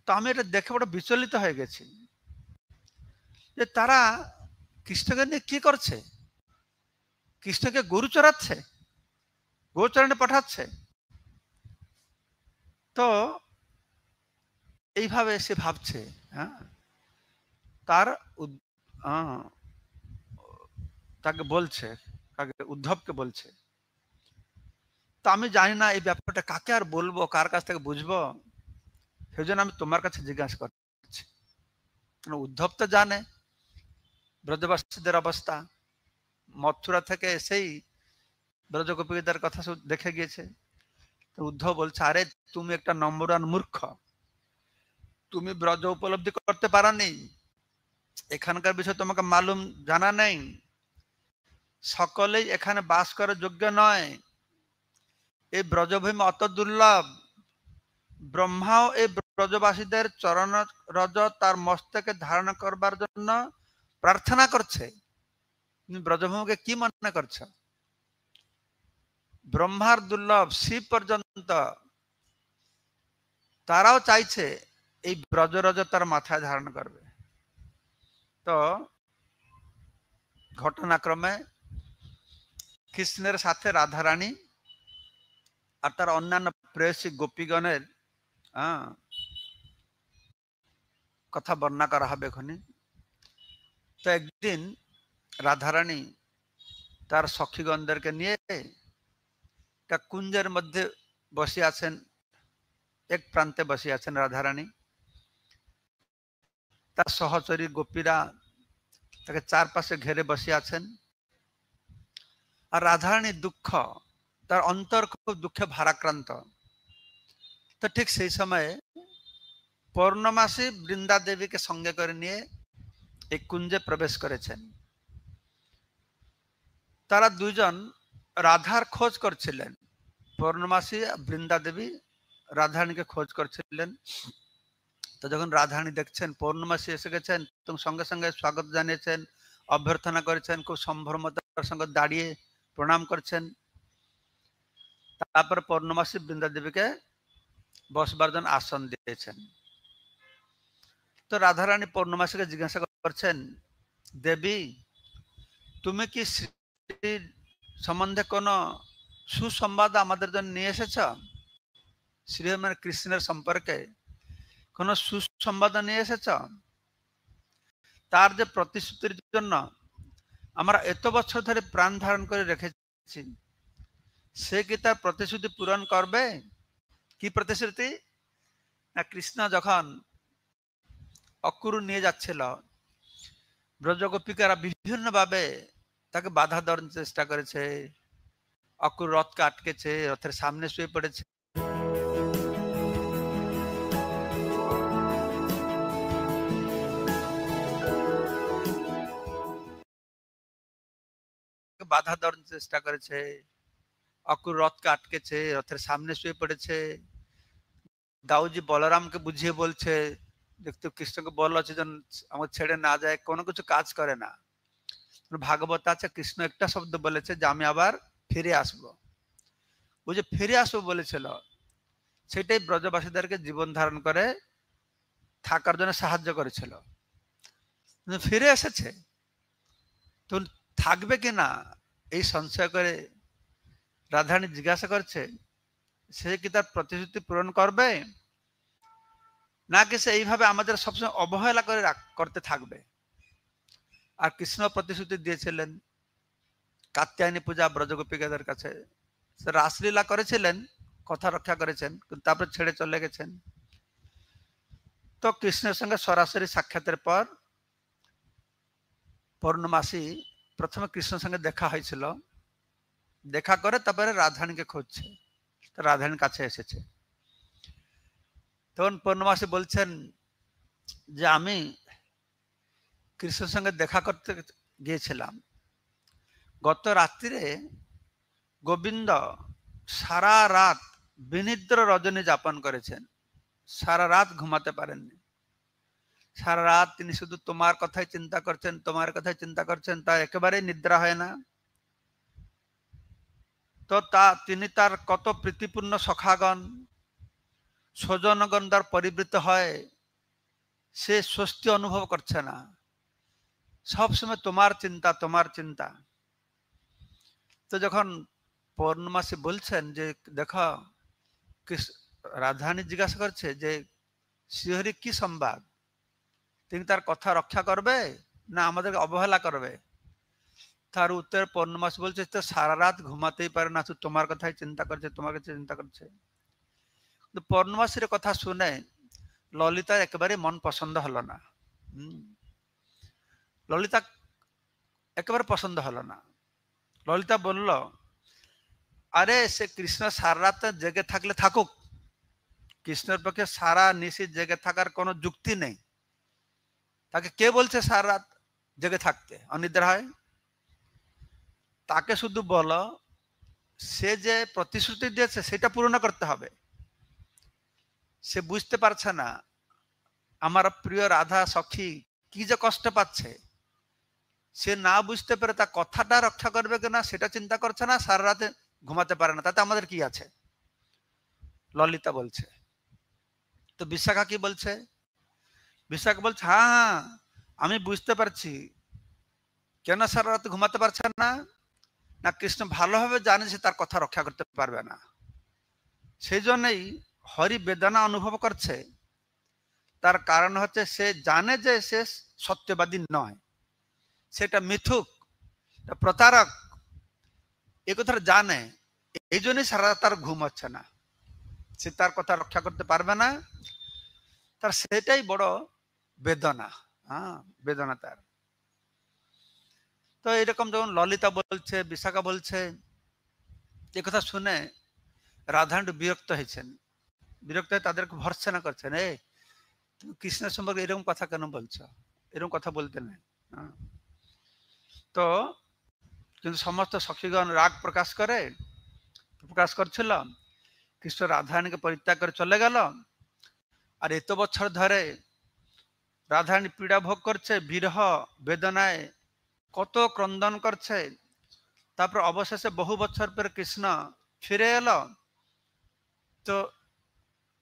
তো আমি এটা দেখে বড় বিচলিত হয়ে গেছি যে তারা কৃষ্ণকে নিয়ে কি করছে। কৃষ্ণকে গরু চড়াচ্ছে, গোচরণে পাঠাচ্ছে। তো এইভাবে সে ভাবছে। হ্যাঁ, তার তাকে বলছে, কাকে? উদ্ধবকে বলছে। তো আমি জানি না এই ব্যাপারটা কাকে আর বলবো, কার কাছ থেকে বুঝবো। সেজন্য আমি তোমার কাছে জিজ্ঞাসা করছি। উদ্ধব তো জানে ব্রজবাসীদের অবস্থা, মথুরা থেকে এসেই ব্রজগোপীদের কথা দেখে গিয়েছে। তো উদ্ধব বলছে, আরে তুমি একটা নম্বর ওয়ান মূর্খ, তুমি ব্রজ উপলব্ধি করতে পারোনি, এখানকার বিষয় তোমাকে মালুম, জানা নেই, সকলেই এখানে বাস করার যোগ্য নয়, এই ব্রজভূমি অত দুর্লভ, ব্রহ্মাও এই ব্রজবাসীদের চরণ রজ তার মস্তকে ধারণ করবার জন্য প্রার্থনা করছে। তুমি ব্রজভূমিকে কি মনে করছ? ব্রহ্মার দুর্লভ, শিব পর্যন্ত তারাও চাইছে এই ব্রজরজ তার মাথায় ধারণ করবে। তো ঘটনাক্রমে কৃষ্ণের সাথে রাধারানী আর তার অন্যান্য প্রেয়সী গোপীগণের কথা বর্ণনা করা হবে এখনই। তো একদিন রাধারানী তার সখীগণদেরকে নিয়ে একটা কুঞ্জের মধ্যে বসে আছেন, এক প্রান্তে বসে আছেন রাধারানী। তার সহচরী গোপীরা তাকে চারপাশে ঘেরে বসে আছেন। আর রাধারানীর দুঃখ, তার অন্তর খুব দুঃখে ভারাক্রান্ত। তো ঠিক সেই সময়ে পৌর্ণমাসী বৃন্দা দেবীকে সঙ্গে করে নিয়ে এই কুঞ্জে প্রবেশ করেছেন। তারা দুজন রাধার খোঁজ করছিলেন। পৌর্ণমাসী বৃন্দা দেবী রাধারানীকে খোঁজ করছিলেন। তো যখন রাধারানী দেখছেন পৌর্ণমাসী এসে গেছেন, তখন সঙ্গে সঙ্গে স্বাগত জানিয়েছেন, অভ্যর্থনা করেছেন, খুব সম্ভ্রমতার সঙ্গে দাঁড়িয়ে প্রণাম করছেন। তারপর পৌর্ণমাসী বৃন্দা দেবীকে বসবার জন্য আসন দিয়েছেন। তো রাধারানী পৌর্ণমাসীকে জিজ্ঞাসা করছেন, দেবী তুমি কি শ্রীর সম্বন্ধে কোনো সুসংবাদ আমাদের জন্য নিয়ে এসেছ? শ্রী মানে কৃষ্ণের সম্পর্কে কোন সুসংবাদ নিয়ে এসেছ? তার যে প্রতিশ্রুতির জন্য আমরা এত বছর ধরে প্রাণ ধারণ করে রেখেছি, সে কি তার প্রতিশ্রুতি পূরণ করবে? কি প্রতিশ্রুতি? না, কৃষ্ণ যখন অকুরু নিয়ে যাচ্ছিল, ব্রজগোপিকারা বিভিন্ন ভাবে তাকে বাধা দেওয়ার চেষ্টা করেছে। অকুর রথকে আটকেছে, রথের সামনে শুয়ে পড়েছে, বাধা দেওয়ার চেষ্টা করেছে। অকুর রথকে আটকেছে, রথের সামনে শুয়ে পড়েছে। দাউজি বলরামকে বুঝিয়ে বলছে, দেখতে কৃষ্ণকে বলল যেন আমার ছেড়ে না যায়, কোনো কিছু কাজ করে না। ভাগবত আছে, কৃষ্ণ একটা শব্দ বলেছে যে আমি আবার ফিরে আসব। ও যে ফিরে আসবো বলেছিল, সেটাই ব্রজবাসীদেরকে জীবন ধারণ করে থাকার জন্য সাহায্য করেছিল। ফিরে এসেছে, তো থাকবে কিনা এই সংশয় করে রাধারানী জিজ্ঞাসা করছে, সে কি তার প্রতিশ্রুতি পূরণ করবে, নাকি সে এইভাবে আমাদের সবসময় অবহেলা করে করতে থাকবে? আর কৃষ্ণ প্রতিশ্রুতি দিয়েছিলেন কাত্যায়নী পূজা ব্রজগোপিকাদের কাছে, সে রাসলীলা করেছিলেন, কথা রক্ষা করেছেন, কিন্তু তারপরে ছেড়ে চলে গেছেন। তো কৃষ্ণের সঙ্গে সরাসরি সাক্ষাতের পর পৌর্ণমাসী প্রথমে কৃষ্ণের সঙ্গে দেখা হয়েছিল, দেখা করে তারপরে রাধারানীকে খুঁজছে, রাধারানীর কাছে এসেছে। তখন পৌর্ণমাসী বলছেন যে আমি কৃষ্ণের সঙ্গে দেখা করতে গিয়েছিলাম, গত রাত্রিরে গোবিন্দ সারা রাত বিনিদ্র রজনী যাপন করেছেন, সারা রাত ঘুমাতে পারেননি। সারা রাত তিনি শুধু তোমার কথাই চিন্তা করছেন, তোমার কথাই চিন্তা করছেন, তা একেবারেই নিদ্রা হয় না। তো তিনি তার কত প্রীতিপূর্ণ সখাগণ স্বজনগণ দ্বারা পরিবৃত হয়, সে স্বস্তি অনুভব করছে না, সবসময় তোমার চিন্তা তোমার চিন্তা। তো যখন পূর্ণমাসী বলছেন যে দেখো, রাধারানী জিজ্ঞাসা করছে যে শ্রীহরি কি সংবাদ, তিনি তার কথা রক্ষা করবে না আমাদেরকে অবহেলা করবে? তার উত্তর পূর্ণমাসী বলছে তো সারা রাত ঘুমাতেই পারে না, শুধু তোমার কথাই চিন্তা করছে, তোমার কাছে চিন্তা করছে। পূর্ণমাসীর কথা শুনে ললিতার একেবারে মন পছন্দ হলো না। ললিতা একেবারে পছন্দ হলো না। ললিতা বলল, আরে সে কৃষ্ণ সারা রাত জেগে থাকলে থাকুক, কৃষ্ণের পক্ষে সারা নিশি জেগে থাকার কোনো যুক্তি নেই। তাকে কে বলছে সারা রাত জেগে থাকতে, অনিদ্রা হয়? তাকে শুধু বলো সে যে প্রতিশ্রুতি দিয়েছে সেটা পূরণ করতে হবে। সে বুঝতে পারছে না আমার প্রিয় রাধা সখী কি যে কষ্ট পাচ্ছে, সে না বুঝতে পেরে তার কথাটা রক্ষা করবে কিনা সেটা চিন্তা করছে না, সারা রাতে ঘুমাতে পারে না, তাতে আমাদের কি আছে? ললিতা বলছে। তো বিশাখা কি বলছে? বিশাখা বলছে হ্যাঁ হ্যাঁ আমি বুঝতে পারছি কেন সারা রাতে ঘুমাতে পারছে না, না কৃষ্ণ ভালোভাবে জানে যে তার কথা রক্ষা করতে পারবে না, সেই জন্যই হরি বেদনা অনুভব করছে। তার কারণ হচ্ছে সে জানে যে সে সত্যবাদী নয়, সেটা মিথুক, প্রতারক, এ কথা জানে, এই জন্যই সারা রাত তার ঘুম হচ্ছে না, সে তার কথা রক্ষা করতে পারবে না, তার সেটাই বড় বেদনা। বেদনা তার। তো এরকম যখন ললিতা বলছে, বিশাখা বলছে, এ কথা শুনে রাধারানী বিরক্ত হয়েছেন। বিরক্ত হয়ে তাদেরকে ভর্ৎসনা করছেন, তুমি কৃষ্ণের সম্পর্কে এরকম কথা কেন বলছো, এরকম কথা বলতে নেই। তো কিন্তু সমস্ত সখীগণ রাগ প্রকাশ করছিল। কৃষ্ণ রাধারানীকে পরিত্যাগ করে চলে গেল, আর এত বছর ধরে রাধারানী পীড়া ভোগ করছে, বিরহ বেদনায় কত ক্রন্দন করছে। তারপর অবশেষে বহু বছর পর কৃষ্ণ ফিরে এলো। তো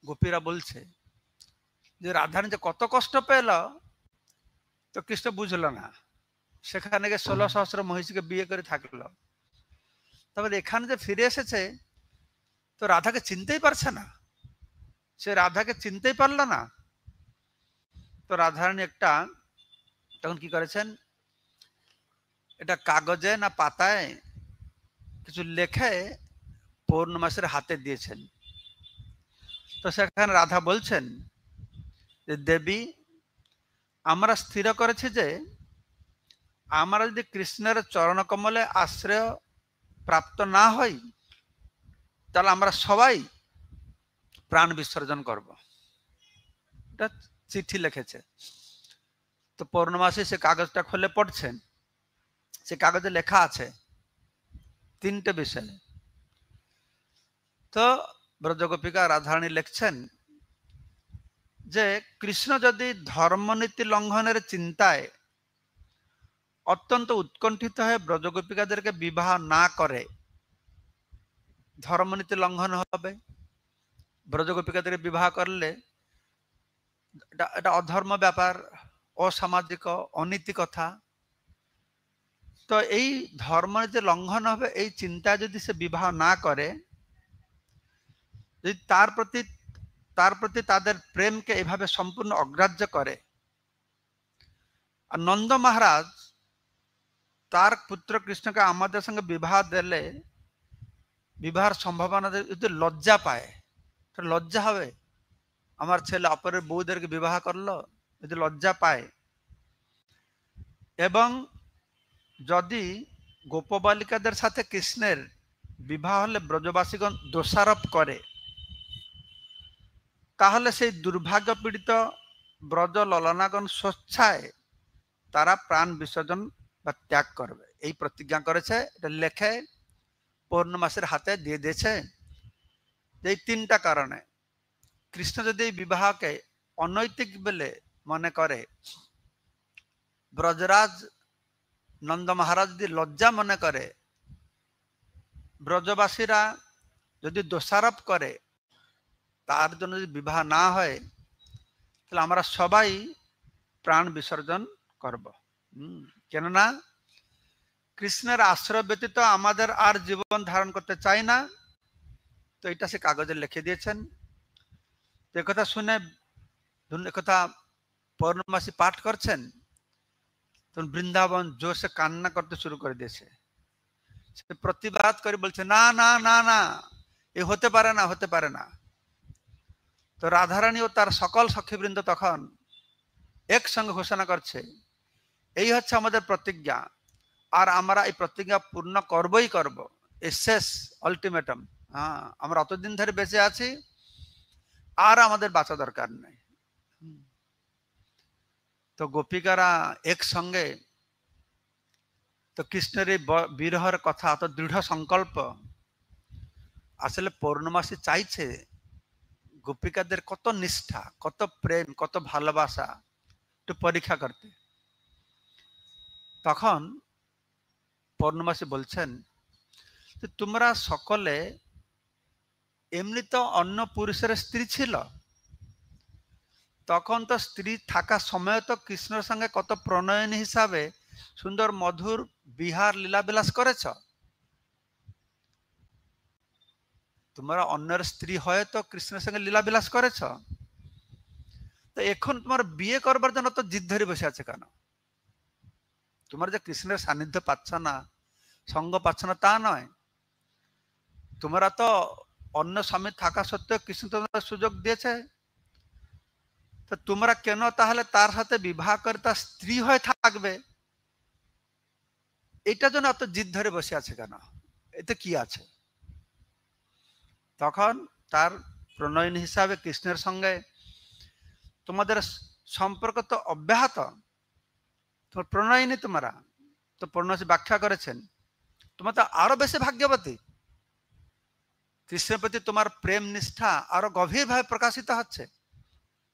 গোপীরা বলছে যে রাধারানী যে কত কষ্ট পেল, তো কৃষ্ণ বুঝলো না, সেখানে গিয়ে 16 সহস্র মহিষীকে বিয়ে করে থাকলো। তারপরে এখানে যে ফিরে এসেছে, তো রাধাকে চিনতেই পারছে না, সে রাধাকে চিনতেই পারলো না। তো রাধারানী একটা তখন কি করেছেন, এটা কাগজে না পাতায় কিছু লেখে পূর্ণমাসীর হাতে দিয়েছেন। তো সেখানে রাধা বলছেন যে দেবী, আমরা স্থির করেছি যে আমরা যদি কৃষ্ণের চরণ কমলে আশ্রয় প্রাপ্ত না হই, তাহলে আমরা সবাই প্রাণ বিসর্জন করব। এটা চিঠি লিখেছে। তো পূর্ণমাসী সে কাগজটা খুলে পড়ছেন, সে কাগজে লেখা আছে 3টে বিষয়। তো ব্রজগোপিকা রাধারানী লিখছেন যে কৃষ্ণ যদি ধর্মনীতি লঙ্ঘনের চিন্তায় অত্যন্ত উৎকণ্ঠিত হয়ে ব্রজগোপিকাদেরকে বিবাহ না করে, ধর্মনীতি লঙ্ঘন হবে। ব্রজগোপিকাদের বিবাহ করলে এটা অধর্ম ব্যাপার, অসামাজিক, অনীতি কথা। তো এই ধর্মনীতি লঙ্ঘন হবে এই চিন্তা যদি সে বিবাহ না করে, যদি তার প্রতি তাদের প্রেমকে এভাবে সম্পূর্ণ অগ্রাহ্য করে, আর নন্দ মহারাজ তার পুত্র কৃষ্ণকে আমাদের সঙ্গে বিবাহ দিলে বিবাহের সম্ভাবনা যদি লজ্জা পায়, লজ্জা হবে, আমার ছেলে অপরের বউদেরকে বিবাহ করলো, যদি লজ্জা পায়। এবং যদি গোপবালিকাদের সাথে কৃষ্ণের বিবাহ হলে ব্রজবাসীগণ দোষারোপ করে, তাহলে সেই দুর্ভাগ্য পীড়িত ব্রজ ললনাগণ স্বেচ্ছায় তারা প্রাণ বিসর্জন বা ত্যাগ করবে, এই প্রতিজ্ঞা করেছে। এটা লেখে পূর্ণমাসীর হাতে দিয়ে দিয়েছে। এই তিনটা কারণে কৃষ্ণ যদি এই বিবাহকে অনৈতিক বলে মনে করে, ব্রজরাজ নন্দ মহারাজ যদি লজ্জা মনে করে, ব্রজবাসীরা যদি দোষারোপ করে, তার জন্য যদি বিবাহ না হয়, তাহলে আমরা সবাই প্রাণ বিসর্জন করব। কেননা কৃষ্ণের আশ্রয় ব্যতীত আমাদের আর জীবন ধারণ করতে চাই না। তো এটা সে কাগজে লিখে দিয়েছেন। তো একথা শুনে একথা পৌর্ণমাসী পাঠ করছেন, তখন বৃন্দাবন জোরসে কান্না করতে শুরু করে দিয়েছে। সে প্রতিবাদ করে বলছে, না না না না, এ হতে পারে না, হতে পারে না। তো রাধারানী ও তার সকল সখীবৃন্দ তখন একসঙ্গে ঘোষণা করছে, এই হচ্ছে আমাদের প্রতিজ্ঞা, আর আমরা এই প্রতিজ্ঞা পূর্ণ করবই করব। এই শেষ আলটিমেটাম। হ্যাঁ, আমরা অতদিন ধরে বেঁচে আছি, আর আমাদের বাঁচা দরকার নেই। তো গোপিকারা একসঙ্গে, তো কৃষ্ণের এই বিরহের কথা, এত দৃঢ় সংকল্প, আসলে পৌর্ণমাসী চাইছে গোপিকাদের কত নিষ্ঠা, কত প্রেম, কত ভালোবাসা একটু পরীক্ষা করতে। তখন পৌর্ণমাসী বলছেন যে তোমরা সকলে এমনি তো অন্য পুরুষের স্ত্রী ছিল, তখন তো স্ত্রী থাকা সময় তো কৃষ্ণের সঙ্গে কত প্রণয়নী হিসাবে সুন্দর মধুর বিহার লীলাবিলাস করেছ। তোমরা অন্যের স্ত্রী হয়ে তো কৃষ্ণের সঙ্গে লীলাবিলাস করেছ, তো এখন তোমার বিয়ে করবার জন্য তো জিদ ধরে বসে আছে কেন? তোমার যে কৃষ্ণের সান্নিধ্য পাচ্ছ না, সঙ্গ পাচ্ছ না তা নয়, তোমরা তো অন্য স্বামী থাকা সত্ত্বেও কৃষ্ণ তোমাদের সুযোগ দিয়েছে, তো তোমরা কেন তাহলে তার সাথে বিবাহ করে তার স্ত্রী হয়ে থাকবে? এটা জন্য এত জিদ ধরে বসে আছে কেন? এতে কি আছে? তখন তার প্রণয়ন হিসাবে কৃষ্ণের সঙ্গে তোমাদের সম্পর্ক তো অব্যাহত, তোমার প্রণয়নী তোমরা তো প্রণয় ব্যাখ্যা করেছেন, তোমার তো আরো বেশি ভাগ্যবতী। কৃষ্ণের প্রতি তোমার প্রেম নিষ্ঠা আরো গভীরভাবে প্রকাশিত হচ্ছে।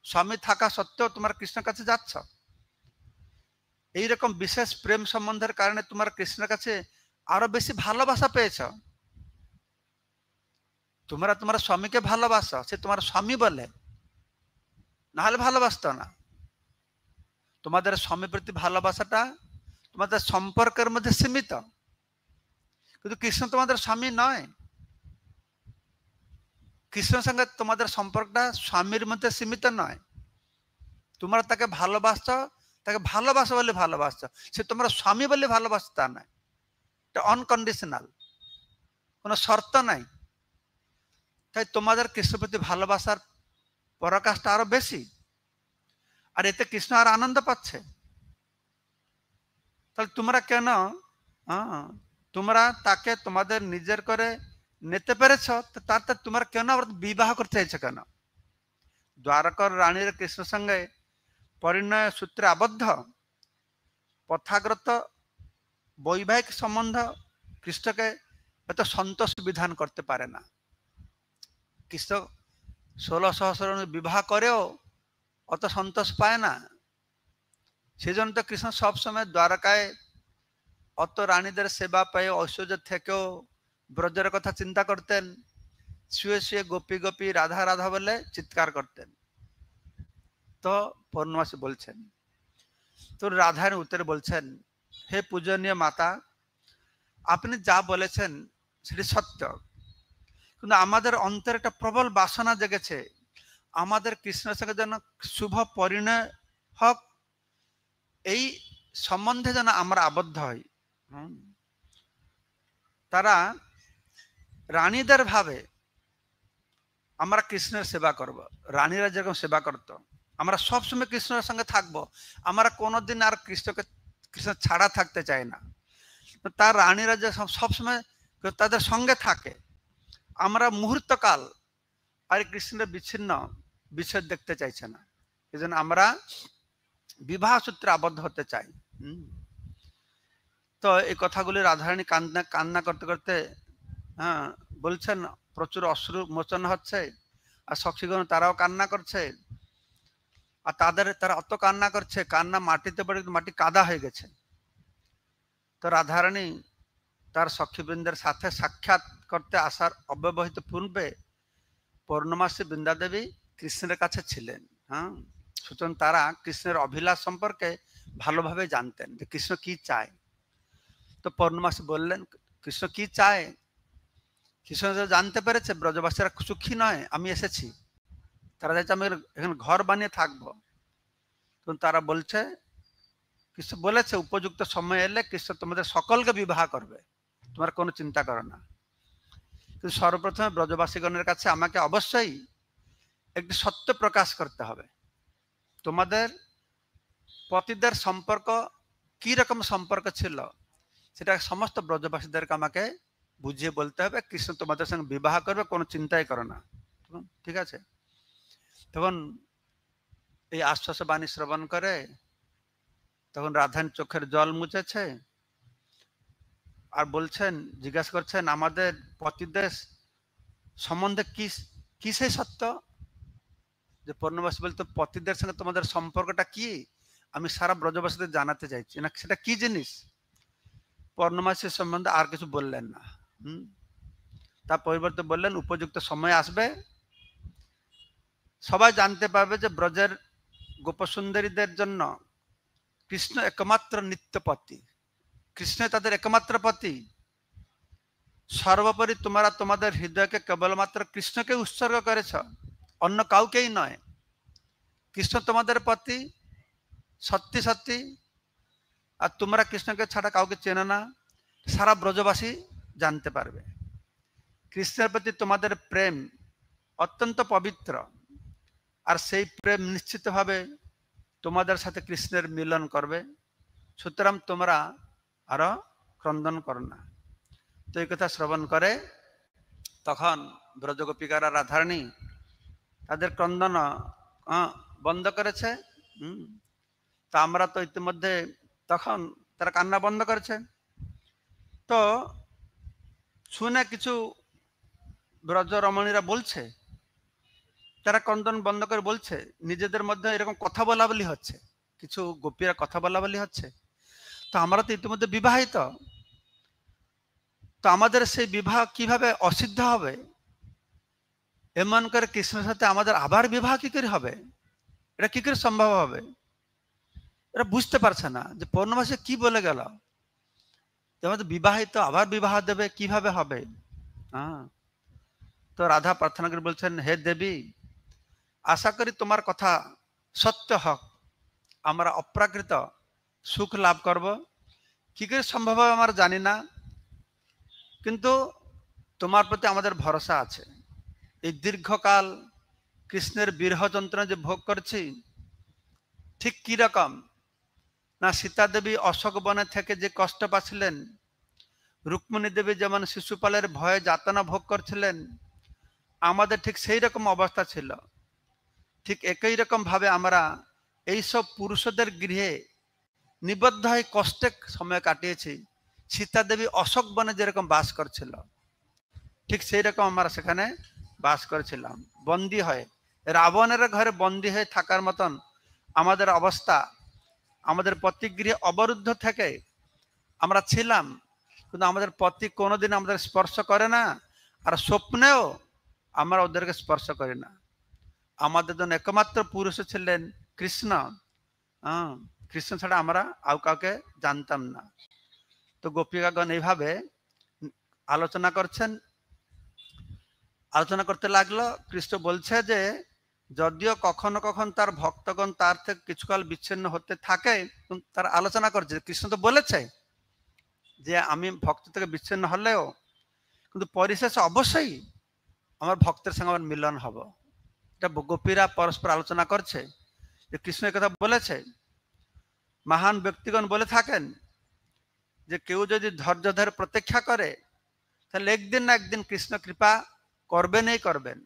স্বামী থাকা সত্ত্বেও তোমার কৃষ্ণের কাছে যাচ্ছ, এইরকম বিশেষ প্রেম সম্বন্ধের কারণে তোমার কৃষ্ণের কাছে আরো বেশি ভালোবাসা পেয়েছ। তোমরা তোমার স্বামীকে ভালোবাসো, সে তোমার স্বামী বলে, না হলে ভালোবাসতো না। তোমাদের স্বামী প্রতি ভালোবাসাটা তোমাদের সম্পর্কের মধ্যে সীমিত, কিন্তু কৃষ্ণ তোমাদের স্বামী নয়। কৃষ্ণের সঙ্গে তোমাদের সম্পর্কটা স্বামীর মধ্যে সীমিত নয়। তোমরা তাকে ভালোবাসছো, তাকে ভালোবাসো বলে ভালোবাসছো, সে তোমরা স্বামী বলে ভালোবাসো তা নয়। এটা অনকন্ডিশনাল, কোনো শর্ত নাই। তাই তোমাদের কৃষ্ণ প্রতি ভালোবাসার পরাকাশটা আরো বেশি, আর এতে কৃষ্ণ আর আনন্দ পাচ্ছে। তাহলে তোমরা কেন তোমরা তাকে তোমাদের নিজের করে নিতে পেরেছ, তাতে তোমরা কেন বিবাহ করতে চাইছো কেন? দ্বারকার রানীর কৃষ্ণ সঙ্গে পরিণয় সূত্রে আবদ্ধ, প্রথাগত বৈবাহিক সম্বন্ধ কৃষ্ণকে এত সন্তোষ বিধান করতে পারে না। কৃষ্ণ 16 সহস্র বিবাহ করেও অত সন্তোষ পায় না। সেজন্য তো কৃষ্ণ সবসময় দ্বারকায় অত রানীদের সেবা পেয়ে ঐশ্বর্য থেকেও ব্রজের কথা চিন্তা করতেন, শুয়ে শুয়ে গোপী গোপী রাধা রাধা বলে চিৎকার করতেন। তো পূর্ণমাসী বলছেন, তো রাধার উত্তরে বলছেন, হে পূজনীয় মাতা, আপনি যা বলেছেন সেটি সত্য, কিন্তু আমাদের অন্তরে একটা প্রবল বাসনা জেগেছে, আমাদের কৃষ্ণের সঙ্গে যেন শুভ পরিণয় হোক, এই সম্বন্ধে যেন আমরা আবদ্ধ হই। তারা রানীদের ভাবে আমরা কৃষ্ণের সেবা করব, রানীরা যেরকম সেবা করত, আমরা সবসময় কৃষ্ণের সঙ্গে থাকবো, আমরা কোনোদিন আর কৃষ্ণ ছাড়া থাকতে চাই না। তার রানীরা যে সবসময় তাদের সঙ্গে থাকে, আমরা মুহূর্তকাল আর কৃষ্ণের বিচ্ছিন্ন বিচ্ছেদ দেখতে চাইছে না, এই জন্য আমরা বিবাহ সূত্রে আবদ্ধ হতে চাই। তো এই কথাগুলি রাধারানী কান্না করতে করতে বলছেন, প্রচুর অশ্রু মোচন হচ্ছে, আর সখীগণ তারাও কান্না করছে, আর তারা অত কান্না করছে, কান্না মাটিতে পড়ে মাটি কাদা হয়ে গেছে। তো রাধারানী তার সখীবৃন্দের সাথে সাক্ষাৎ করতে আসার অব্যবহিত পূর্বে পূর্ণমাসী বৃন্দাদেবী কৃষ্ণের কাছে ছিলেন। হ্যাঁ, সুতরাং তারা কৃষ্ণের অভিলাষ সম্পর্কে ভালোভাবে জানতেন যে কৃষ্ণ কি চায়। তো পূর্ণমাসী বললেন কৃষ্ণ কি চায়, কৃষ্ণ জানতে পেরেছে ব্রজবাসীরা সুখী নয়, আমি এসেছি, তারা চাইছে আমি এখানে ঘর বানিয়ে থাকবো। তখন তারা বলছে, কৃষ্ণ বলেছে উপযুক্ত সময় এলে কৃষ্ণ তোমাদের সকলকে বিবাহ করবে, তোমার কোনো চিন্তা করো না। কিন্তু সর্বপ্রথমে ব্রজবাসীগণের কাছে আমাকে অবশ্যই একটি সত্য প্রকাশ করতে হবে। তোমাদের পতিদের সম্পর্ক কি রকম সম্পর্ক ছিল সেটা সমস্ত ব্রজবাসীদেরকে আমাকে বুঝিয়ে বলতে হবে। কৃষ্ণ তোমাদের সঙ্গে বিবাহ করবে, কোনো চিন্তাই করো না। ঠিক আছে? তখন এই আশ্বাস বাণী শ্রবণ করে তখন রাধান চোখের জল মুছেছে আর বলছেন, জিজ্ঞাসা করছেন আমাদের পতিদের সম্বন্ধে কি সেই সত্য। যে পূর্ণবাসী বলতো পতিদের সঙ্গে তোমাদের সম্পর্কটা কি, আমি সারা ব্রজবাসীদের জানাতে চাইছি না, সেটা কি জিনিস। পূর্ণমাসীর সম্বন্ধে আর কিছু বললেন না। তার পরিবর্তে বললেন উপযুক্ত সময় আসবে, সবাই জানতে পারবে যে ব্রজের গোপসুন্দরীদের জন্য কৃষ্ণ একমাত্র নিত্যপতি, কৃষ্ণ তাদের একমাত্র পতি। সর্বোপরি তোমরা তোমাদের হৃদয়কে কেবলমাত্র কৃষ্ণকে উৎসর্গ করেছ, অন্য কাউকেই নয়। কৃষ্ণ তোমাদের পতি সত্যি সত্যি, আর তোমরা কৃষ্ণকে ছাড়া কাউকে চেনো না, সারা ব্রজবাসী জানতে পারবে। কৃষ্ণের প্রতি তোমাদের প্রেম অত্যন্ত পবিত্র, আর সেই প্রেম নিশ্চিতভাবে তোমাদের সাথে কৃষ্ণের মিলন করবে। সুতরাং তোমরা আরো ক্রন্দন করো না। তো এই কথা শ্রবণ করে তখন ব্রজগোপিকারা রাধারানী তাদের ক্রন্দন বন্ধ করেছে। তো আমরা তো ইতিমধ্যে তখন তারা কান্না বন্ধ করেছে। তো শুনে কিছু ব্রজ রমণীরা বলছে, তারা ক্রন্দন বন্ধ করে বলছে, নিজেদের মধ্যে এরকম কথা বলা বলি হচ্ছে, কিছু গোপীরা কথা বলা বলি হচ্ছে, তো আমরা তো ইতিমধ্যে বিবাহিত, তো আমাদের সেই বিবাহ কিভাবে অসিদ্ধ হবে, এমন করে কৃষ্ণের সাথে আমাদের আবার বিবাহ কি করে হবে, এটা কি করে সম্ভব হবে। এরা বুঝতে পারছে না যে পূর্ণমাসে কি বলে গেল, আমাদের বিবাহিত আবার বিবাহ দেবে, কিভাবে হবে। তো রাধা প্রার্থনা করে বলছেন, হে দেবী, আশা করি তোমার কথা সত্য হোক, আমরা অপ্রাকৃত সুখ লাভ করব, কি করে সম্ভব হবে আমরা জানি না, কিন্তু তোমার প্রতি আমাদের ভরসা আছে। এই দীর্ঘকাল কৃষ্ণের বিরহ যন্ত্রণা যে ভোগ করছি, ঠিক কি রকম না সীতা দেবী অশোক বনে থেকে যে কষ্ট পাচ্ছিলেন, রুক্মিণী দেবী যেমন শিশুপালের ভয়ে যাতনা ভোগ করছিলেন, আমাদের ঠিক সেই রকম অবস্থা ছিল। ঠিক একই রকম ভাবে আমরা এইসব পুরুষদের গৃহে নিবদ্ধ হয়ে কষ্টে সময় কাটিয়েছি। সীতা দেবী অশোক বনে যেরকম বাস করছিল, ঠিক সেই রকম আমরা সেখানে বাস করেছিলাম বন্দী হয়ে, রাবণের ঘরে বন্দী হয়ে থাকার মতন আমাদের অবস্থা। আমাদের পতিগৃহে অবরুদ্ধ থেকে আমরা ছিলাম, কিন্তু আমাদের পতি কোনোদিন আমাদের স্পর্শ করে না, আর স্বপ্নেও আমরা ওদেরকে স্পর্শ করি না। আমাদের জন্য একমাত্র পুরুষ ছিলেন কৃষ্ণ। কৃষ্ণ ছাড়া আমরা আর কাউকে জানতাম না। তো গোপিকাগণ এইভাবে আলোচনা করছেন, আলোচনা করতে লাগলো। কৃষ্ণ বলছে যে যদিও কখনো কখনো তার ভক্তগণ তার থেকে কিছুকাল বিচ্ছিন্ন হতে থাকে, তার আলোচনা করছে, কৃষ্ণ তো বলেছে যে আমি ভক্ত থেকে বিচ্ছিন্ন হলেও কিন্তু পরিশেষে অবশ্যই আমার ভক্তের সঙ্গে আমার মিলন হব। এটা গোপীরা পরস্পর আলোচনা করছে যে কৃষ্ণ এই কথা বলেছে। মহান ব্যক্তিগণ বলে থাকেন যে কেউ যদি ধৈর্য ধরে প্রতীক্ষা করে তাহলে একদিন না একদিন কৃষ্ণ কৃপা করবেনই করবেন।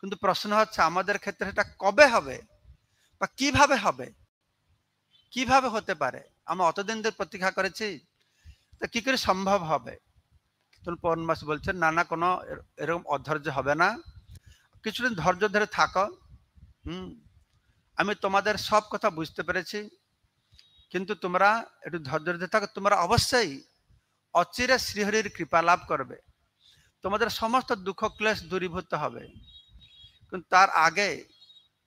কিন্তু প্রশ্ন হচ্ছে আমাদের ক্ষেত্রে এটা কবে হবে বা কিভাবে হবে, কিভাবে হতে পারে। আমরা অতদিন ধরে প্রতীক্ষা করেছি, তা কি করে সম্ভব হবে। তখন পৌর্ণমাসী বলছেন না না কোনো এরকম অধৈর্য হবে না, কিছুদিন ধৈর্য ধরে থাকো। আমি তোমাদের সব কথা বুঝতে পেরেছি, কিন্তু তোমরা একটু ধৈর্য ধরে থাকো, তোমরা অবশ্যই অচিরে শ্রীহরির কৃপা লাভ করবে, তোমাদের সমস্ত দুঃখ ক্লেশ দূরীভূত হবে। কিন্তু তার আগে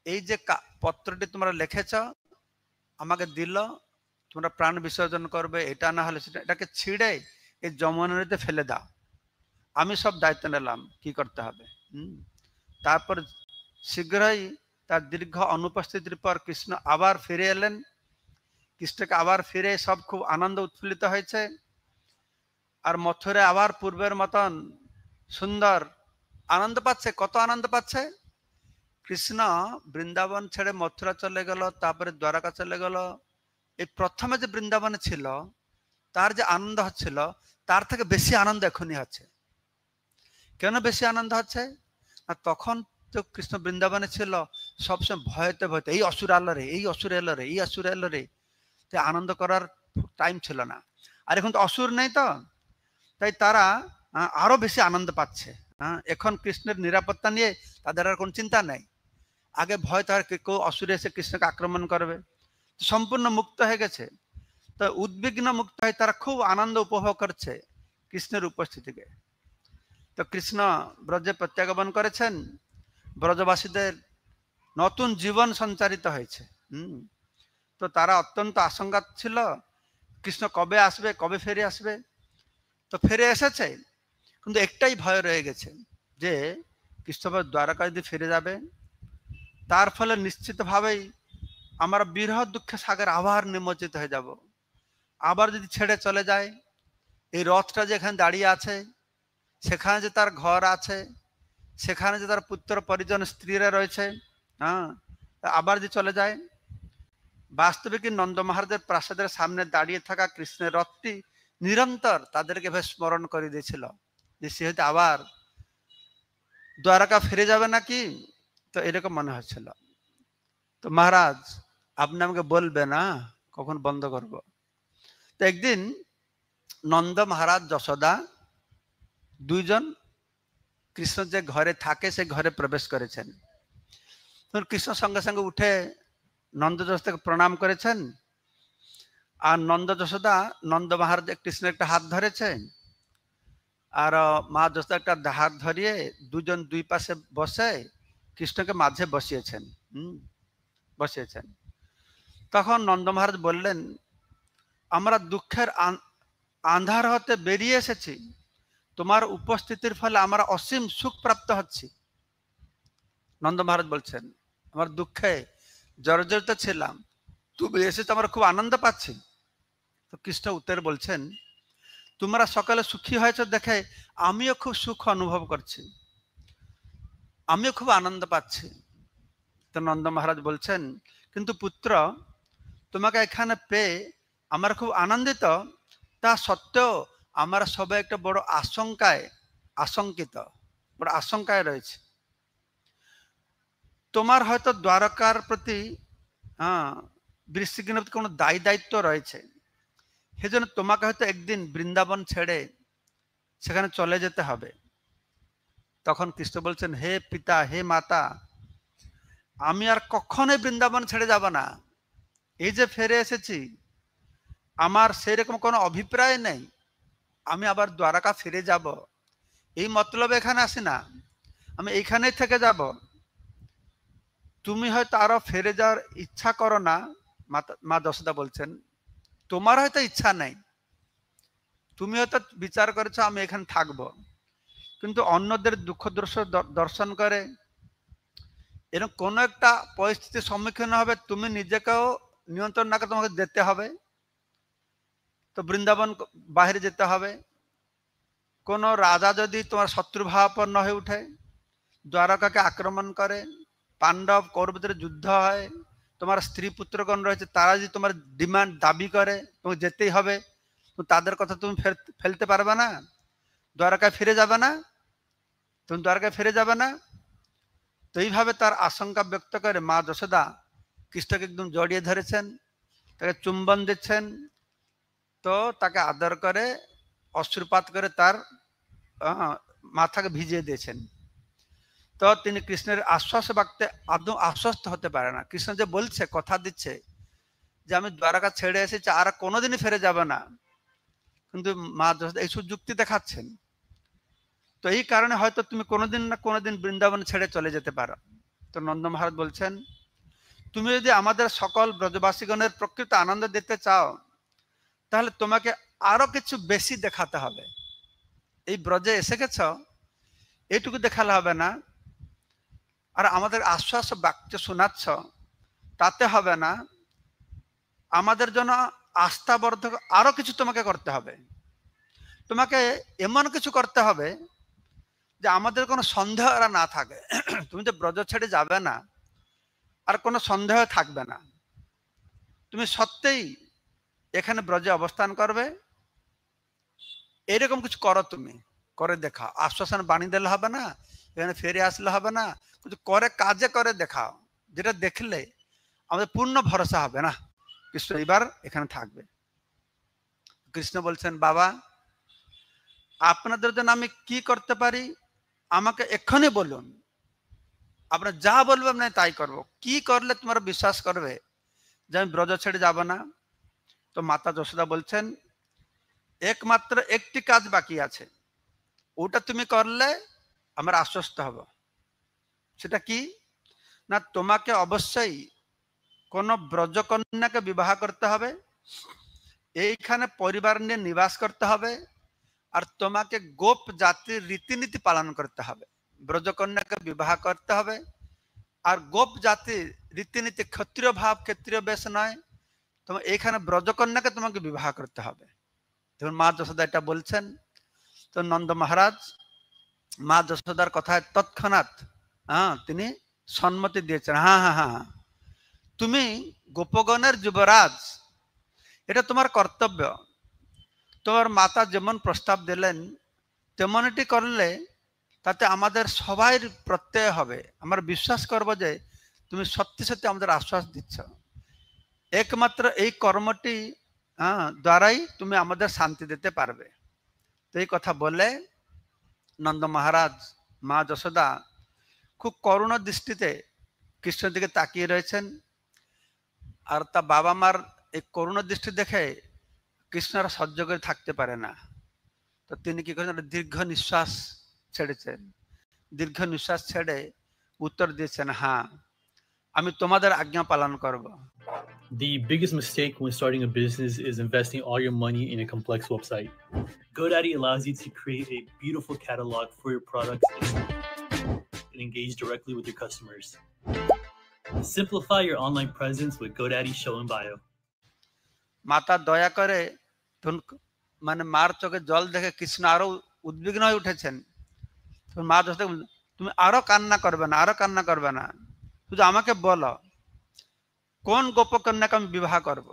এই যে পত্রটি তোমরা লিখেছ আমাকে দিল, তোমরা প্রাণ বিসর্জন করবে, এটা না হলে সেটা, এটাকে ছিঁড়ে এই যমুনা নদীতে ফেলে দাও, আমি সব দায়িত্ব নিলাম কি করতে হবে। তারপর শীঘ্রই তার দীর্ঘ অনুপস্থিতির পর কৃষ্ণ আবার ফিরে এলেন। কৃষ্ণকে আবার ফিরে সব খুব আনন্দ উৎফুল্লিত হয়েছে, আর মথুরা আবার পূর্বের মতন সুন্দর আনন্দ পাচ্ছে। কত আনন্দ পাচ্ছে! কৃষ্ণ বৃন্দাবন ছেড়ে মথুরা চলে গেল, তারপরে দ্বারকা চলে গেল। এই প্রথমে যে বৃন্দাবনে ছিল তার যে আনন্দ হচ্ছিল তার থেকে বেশি আনন্দ এখনই হচ্ছে। কেন বেশি আনন্দ হচ্ছে? আর তখন তো কৃষ্ণ বৃন্দাবনে ছিল সবসময় ভয়তে ভয়তে, এই অসুর এলো রে, এই অসুর এলো রে, এই অসুর এলো রে, আনন্দ করার টাইম ছিল না। আর এখন তো অসুর নেই, তো তাই তারা আরো বেশি আনন্দ পাচ্ছে। এখন কৃষ্ণের নিরাপত্তা নিয়ে তাদের আর কোনো চিন্তা নেই। আগে ভয়, তার কেউ অসুর এসে কৃষ্ণকে আক্রমণ করবে, সম্পূর্ণ মুক্ত হয়ে গেছে। তো উদ্বিগ্ন মুক্ত হয়ে তারা খুব আনন্দ উপভোগ করছে কৃষ্ণের উপস্থিতিকে। তো কৃষ্ণ ব্রজে প্রত্যাগমন করেছেন, ব্রজবাসীদের নতুন জীবন সঞ্চারিত হয়েছে। তো তারা অত্যন্ত আশঙ্কা ছিল কৃষ্ণ কবে আসবে, কবে ফিরে আসবে। তো ফিরে এসেছে, কিন্তু একটাই ভয় রয়ে গেছে যে কৃষ্ণ দ্বারকা যদি ফিরে যাবে, তার ফলে নিশ্চিতভাবেই আমরা বিরহ দুঃখে সাগর আবার নিমজ্জিত হয়ে যাব। আবার যদি ছেড়ে চলে যায়, এই রথটা যেখানে দাঁড়িয়ে আছে, সেখানে যে তার ঘর আছে, সেখানে যে তার পুত্র পরিজন স্ত্রীরা রয়েছে, আবার যে চলে যায়, বাস্তবিক নন্দ মহারাজের প্রাসাদের সামনে দাঁড়িয়ে থাকা কৃষ্ণের রথটি নিরন্তর তাদেরকে বেশ স্মরণ করে দিয়েছিল যে সে হয়তো আবার দ্বারকা ফিরে যাবে নাকি, তো এরকম মনে হচ্ছিল। তো মহারাজ আপনি আমাকে বলবে না কখন বন্ধ করব। তো একদিন নন্দ মহারাজ যশোদা দুইজন কৃষ্ণ যে ঘরে থাকে সে ঘরে প্রবেশ করেছেন। কৃষ্ণ সঙ্গে সঙ্গে উঠে নন্দ যশোদাকে প্রণাম করেছেন, আর নন্দ যশোদা নন্দ মহারাজ কৃষ্ণের একটা হাত ধরেছে, আর মা যশোদা একটা হাত ধরিয়ে দুজন দুই পাশে বসে কৃষ্ণকে মাঝে বসিয়েছেন। বসিয়েছেন। তখন নন্দ মহারাজ বললেন, আমরা দুঃখের আন্ধার হতে বেরিয়ে এসেছি, তোমার উপস্থিতির ফলে আমরা অসীম সুখ প্রাপ্ত হচ্ছি। নন্দ মহারাজ বলছেন, আমার দুঃখে জর্জরিত ছিলাম, তুমি এসেছো, আমরা খুব আনন্দ পাচ্ছি। তো কৃষ্ণ উত্তরে বলছেন, তোমরা সকালে সুখী হয়েছ দেখে আমিও খুব সুখ অনুভব করছি, আমিও খুব আনন্দ পাচ্ছি। তো নন্দ মহারাজ বলছেন, কিন্তু পুত্র তোমাকে এখানে পেয়ে আমরা খুব আনন্দিত, তা সত্ত্বেও আমরা সবাই একটা বড় আশঙ্কিত, বড় আশঙ্কায় রয়েছে। তোমার হয়তো দ্বারকার প্রতি বৃশ্চিকের প্রতি কোনো দায়িত্ব রয়েছে, সেজন্য তোমাকে হয়তো একদিন বৃন্দাবন ছেড়ে সেখানে চলে যেতে হবে। তখন কৃষ্ণ বলছেন, হে পিতা, হে মাতা, আমি আর কখনোই বৃন্দাবন ছেড়ে যাব না। এই যে ফিরে এসেছি, আমার সেরকম কোনো অভিপ্রায় নেই আমি আবার দ্বারকা ফিরে যাব, এই মতলবে এখানে আসি না, আমি এইখানেই থেকে যাব। তুমি হয়তো আরো ফিরে যাওয়ার ইচ্ছা করো না, মা যশোদা বলছেন, তোমার হয়তো ইচ্ছা নেই, তুমি হয়তো বিচার করেছো আমি এখানে থাকবো, কিন্তু অন্যদের দুঃখ দর্শন করে এরকম কোন একটা পরিস্থিতির সম্মুখীন হবে, তুমি নিজেকেও নিয়ন্ত্রণ না করে তোমাকে যেতে হবে। তো বৃন্দাবন বাহিরে যেতে হবে। কোন রাজা যদি তোমার শত্রুভাবাপন্ন হয়ে উঠে, দ্বারকাকে আক্রমণ করে, পাণ্ডব কৌরবদের যুদ্ধ হয়, তোমার স্ত্রী পুত্রগণ রয়েছে, তারা যদি তোমার ডিমান্ড দাবি করে তোমাকে যেতেই হবে, তাদের কথা তুমি ফেলতে পারবে না, দ্বারকায় ফিরে যাবে না, তুমি দ্বারকায় ফিরে যাবে না। তো এইভাবে তার আশঙ্কা ব্যক্ত করে মা যশোদা কৃষ্ণকে একদম জড়িয়ে ধরেছেন, তাকে চুম্বন দিচ্ছেন, তো তাকে আদর করে অশ্রুপাত করে তার মাথাকে ভিজিয়ে দিয়েছেন। তো তিনি কৃষ্ণের আশ্বাস বাক্যে আদৌ আশ্বস্ত হতে পারে না। কৃষ্ণ যে বলছে, কথা দিচ্ছে যে আমি দ্বারকা ছেড়ে এসেছি, আর কোনোদিনই ফিরে যাবে না, কিন্তু মা যশোদা এইসব যুক্তি দেখাচ্ছেন। তো এই কারণে হয়তো তুমি কোনোদিন না কোনোদিন বৃন্দাবন ছেড়ে চলে যেতে পারো। তো নন্দ মহারাজ বলছেন, তুমি যদি আমাদের সকল ব্রজবাসীগণের প্রকৃত আনন্দ দিতে চাও, তাহলে তোমাকে আরো কিছু বেশি দেখাতে হবে। এই ব্রজে এসে গেছ, এইটুকু দেখালে হবে না, আর আমাদের আশ্বাস বাক্য শোনাচ্ছ, তাতে হবে না। আমাদের জন্য আস্থাবর্ধক আরো কিছু তোমাকে করতে হবে। তোমাকে এমন কিছু করতে হবে যে আমাদের কোনো সন্দেহ আর না থাকে। তুমি যে ব্রজ ছেড়ে যাবে না, আর কোনো সন্দেহ থাকবে না, তুমি সত্যিই এখানে ব্রজে অবস্থান করবে, এরকম কিছু করো, তুমি করে দেখাও। আশ্বাসন বাণী দিলে হবে না, এখানে ফিরে আসলে হবে না, কিন্তু করে কাজে করে দেখাও, যেটা দেখলে আমাদের পূর্ণ ভরসা হবে না কৃষ্ণ এবার এখানে থাকবে। কৃষ্ণ বলছেন, বাবা আপনাদের জন্য আমি কি করতে পারি আমাকে এক্ষুনি বলুন, আপনার যা বলবেন না তাই করব। কি করলে তোমরা বিশ্বাস করবে যে আমি ব্রজ ছেড়ে যাব না? তো মাতা যশোদা বলছেন, একমাত্র একটি কাজ বাকি আছে, ওটা তুমি করলে আমরা আশ্বস্ত হব। সেটা কি না, তোমাকে অবশ্যই কোন ব্রজকন্যাকে বিবাহ করতে হবে, এইখানে পরিবার নিয়ে নিবাস করতে হবে, আর তোমাকে গোপ জাতির রীতিনীতি পালন করতে হবে। ব্রজকন্যাকে বিবাহ করতে হবে, আর গোপ জাতির রীতিনীতি ক্ষত্রিয় ভাব, ক্ষত্রিয় বেশ নয়, তোমার এইখানে ব্রজকন্যাকে তোমাকে বিবাহ করতে হবে। তখন মা যশোদা এটা বলছেন। তো নন্দ মহারাজ মা যশোদার কথায় তৎক্ষণাৎ তিনি সম্মতি দিয়েছেন। হ্যাঁ হ্যাঁ হ্যাঁ, তুমি গোপগণের যুবরাজ, এটা তোমার কর্তব্য। তোমার মাতা যেমন প্রস্তাব দিলেন তেমনটি করলে তাতে আমাদের সবাই প্রত্যয় হবে, আমরা বিশ্বাস করব যে তুমি সত্যি সত্যি আমাদের আশ্বাস দিচ্ছ। একমাত্র এই কর্মটি দ্বারাই তুমি আমাদের শান্তি দিতে পারবে। তো এই কথা বলে নন্দ মহারাজ মা যশোদা খুব করুণ দৃষ্টিতে কৃষ্ণের দিকে তাকিয়ে রয়েছেন। আর তা বাবা মার এই করুণ দৃষ্টি দেখে কৃষ্ণর সহ্য করে থাকতে পারে না। তো তিনি কি করেছেন, দীর্ঘ নিঃশ্বাস ছেড়েছেন। দীর্ঘ নিঃশ্বাস ছেড়ে উত্তর দিয়েছেন, হ্যাঁ আমি তোমাদের আজ্ঞা পালন করব। The biggest mistake when starting a business is investing all your money in a complex website. GoDaddy allows you to create a beautiful catalog for your products and engage directly with your customers. Simplify your online presence with GoDaddy Show in Bio. মাতা দয়া করে, মানে মার চোখে জল দেখে কৃষ্ণ আরো উদ্বিগ্ন হয়ে উঠেছেন। মা যশোদা, তুমি আরো কান্না করবে না, আরো কান্না করবে না, শুধু আমাকে বলো কোন গোপকন্যাকে আমি বিবাহ করব,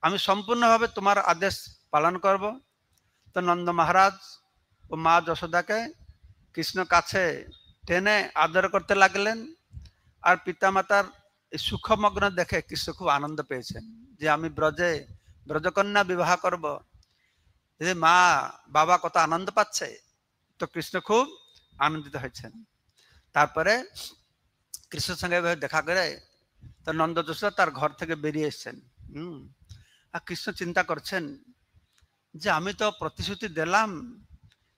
আমি সম্পূর্ণভাবে তোমার আদেশ পালন করব। তো নন্দ মহারাজ ও মা যশোদাকে কৃষ্ণ কাছে টেনে আদর করতে লাগলেন। আর পিতামাতার এই সুখমগ্ন দেখে কৃষ্ণ খুব আনন্দ পেয়েছেন যে আমি ব্রজে ব্রজকন্যা বিবাহ করব, যে মা বাবা কত আনন্দ পাচ্ছে। তো কৃষ্ণ খুব আনন্দিত হয়েছেন। তারপরে কৃষ্ণের সঙ্গে দেখা করে তো নন্দ যশোদা তার ঘর থেকে বেরিয়ে এসছেন। আর কৃষ্ণ চিন্তা করছেন যে আমি তো প্রতিশ্রুতি দিলাম,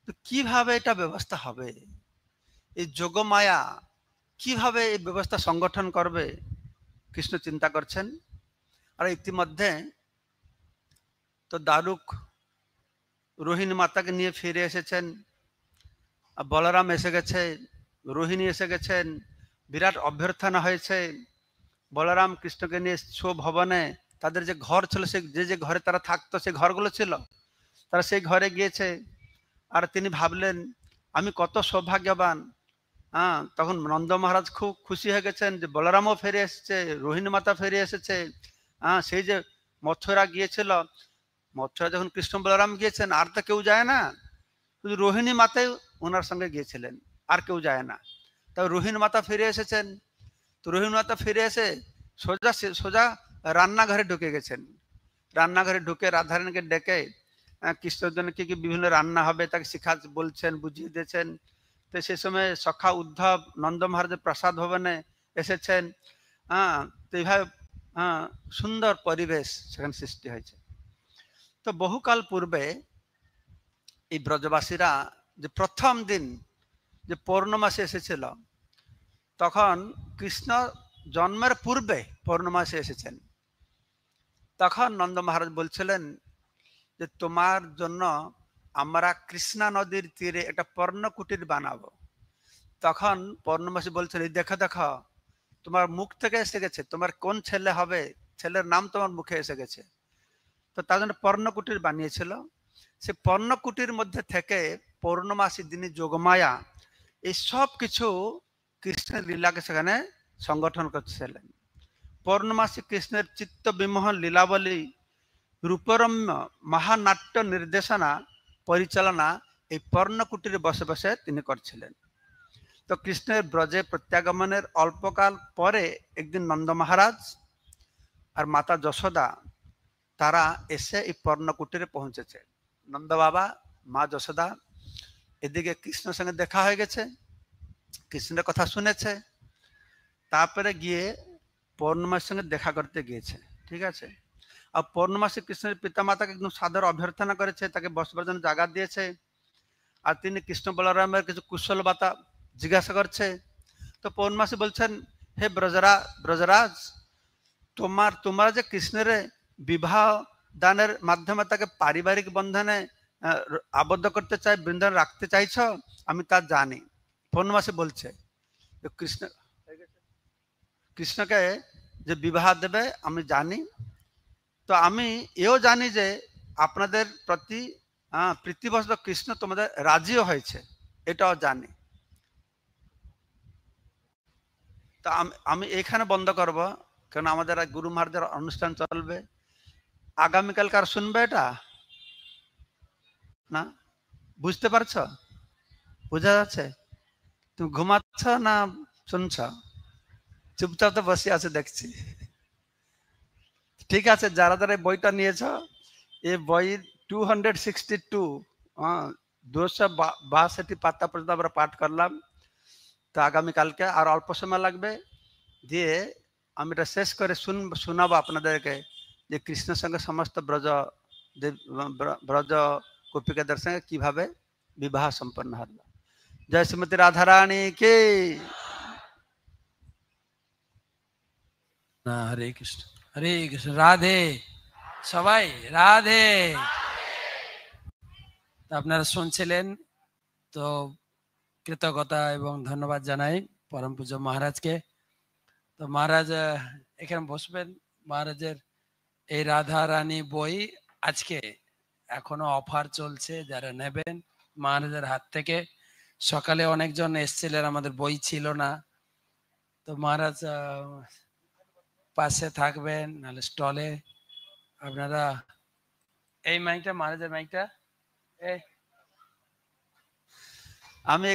তো কিভাবে এটা ব্যবস্থা হবে, এই যোগমায়া কিভাবে এই ব্যবস্থা সংগঠন করবে, কৃষ্ণ চিন্তা করছেন। আর ইতিমধ্যে তো দারুক রোহিণী মাতাকে নিয়ে ফিরে এসেছেন, বলরাম এসে গেছে, রোহিণী এসে গেছেন, বিরাট অভ্যর্থনা হয়েছে। বলরাম কৃষ্ণকে নিয়ে স্বভবনে, তাদের যে ঘর ছিল, সে যে ঘরে তারা থাকতো, সেই ঘরগুলো ছিল, তারা সেই ঘরে গিয়েছে। আর তিনি ভাবলেন আমি কত সৌভাগ্যবান। তখন নন্দ মহারাজ খুব খুশি হয়ে গেছেন যে বলরামও ফিরে এসেছে, রোহিণী মাতা ফিরে এসেছে। সেই যে মথুরা গিয়েছিল, মথুরা যখন কৃষ্ণ বলরাম গিয়েছেন, আর তো কেউ যায় না, শুধু রোহিণী মাতাই ওনার সঙ্গে গিয়েছিলেন, আর কেউ যায় না। তাই রোহিণী মাতা ফিরে এসেছেন। তো রোহিণী মাতা ফিরে এসে সোজা রান্নাঘরে ঢুকে গেছেন। রান্নাঘরে ঢুকে রাধারানীকে ডেকে কৃষ্ণের জন্য কি কি বিভিন্ন রান্না হবে তাকে শিখা বলছেন, বুঝিয়ে দিয়েছেন। তো সেই সময় সখা উদ্ধব নন্দ মহারাজের প্রাসাদ ভবনে এসেছেন। তো এইভাবে সুন্দর পরিবেশ সেখানে সৃষ্টি হয়েছে। তো বহুকাল পূর্বে এই ব্রজবাসীরা যে প্রথম দিন যে পৌর্ণমাসী এসেছিল, তখন কৃষ্ণ জন্মের পূর্বে পৌর্ণমাসী এসেছেন। তখন নন্দ মহারাজ বলছিলেন যে তোমার জন্য আমরা কৃষ্ণা নদীর তীরে একটা পর্ণকুটির বানাবো। তখন পৌর্ণমাসী বলছেন, এই দেখো দেখো তোমার মুখ থেকে এসে গেছে, তোমার কোন ছেলে হবে, ছেলের নাম তোমার মুখে এসে গেছে। তো তার জন্য পর্ণকুটির বানিয়েছিল। সে পর্ণকুটির মধ্যে থেকে পৌর্ণমাসী দিনী যোগমায়া এই সব কিছু কৃষ্ণের লীলাকে সেখানে সংগঠন করছিলেন। পৌর্ণমাসী কৃষ্ণের চিত্ত বিমোহন লীলাবলী রূপরম্য মহানাট্য নির্দেশনা পরিচালনা এই পর্ণকুটিরে বসে বসে তিনি করছিলেন। তো কৃষ্ণের ব্রজে প্রত্যাগমনের অল্পকাল পরে একদিন নন্দ মহারাজ আর মাতা যশোদা তারা এসে এই পর্ণকুটিরে পৌঁছেছে। নন্দ বাবা, মা যশোদা এদিকে কৃষ্ণের সঙ্গে দেখা হয়ে গেছে, কৃষ্ণের কথা শুনেছে, তারপরে গিয়ে পৌর্ণমাসীর সঙ্গে দেখা করতে গিয়েছে। ঠিক আছে। আর পৌর্ণমাসী কৃষ্ণের পিতামাতাকে একদম সাদর অভ্যর্থনা করেছে, তাকে বসবার জন্য জায়গা দিয়েছে। আর তিনি কৃষ্ণ বলরামের কিছু কুশল বার্তা জিজ্ঞাসা করছে। তো পৌর্ণমাসী বলছেন, হে ব্রজরাজ, তোমরা যে কৃষ্ণের বিবাহ দানের মাধ্যমে তাকে পারিবারিক বন্ধনে আবদ্ধ করতে চাই, বৃন্দাবনে রাখতে চাইছ, আমি তা জানি। পৌর্ণমাসী বলছে কৃষ্ণকে যে বিবাহ দেবে আমি জানি। তো আমি এও জানি যে আপনাদের প্রতি প্রীতিবশত কৃষ্ণ তোমাদের রাজিও হয়েছে, এটাও জানি। তো আমি এখানে বন্ধ করব, কারণ আমাদের গুরু মহারাজের অনুষ্ঠান চলবে। আগামীকাল কার শুনবে এটা না? বুঝতে পারছো? বোঝা যাচ্ছে? তুমি ঘুমাচ্ছ না শুনছ? চুপচাপ তো বসে আছে দেখছি। ঠিক আছে, যারা যারা বইটা নিয়েছ, এই বই 262 262 পাতা পর্যন্ত আমরা পাঠ করলাম। তো আগামীকালকে আর অল্প সময় লাগবে, দিয়ে আমি এটা শেষ করে শোনাবো আপনাদেরকে যে কৃষ্ণের সঙ্গে সমস্ত ব্রজ গোপিকাদের সঙ্গে কিভাবে বিবাহ সম্পন্ন হলো। জয় শ্রীমতী রাধারানী কে। হরে কৃষ্ণ, হরে কৃষ্ণ, রাধে সবাই, রাধে। আপনারা শুনছিলেন, তো কৃতজ্ঞতা এবং ধন্যবাদ জানাই পরম পূজ্য মহারাজকে। তো মহারাজ এখানে বসবেন। মহারাজের এই রাধা রানী বই আজকে এখনো অফার চলছে, যারা নেবেন মহারাজের হাত থেকে। সকালে অনেকজন এসছিলেন, আমাদের বই ছিল না। তো মহারাজ পাশে থাকবেন, নাহলে স্টলে। আপনারা এই মাইকটা, মহারাজের মাইকটা, আমি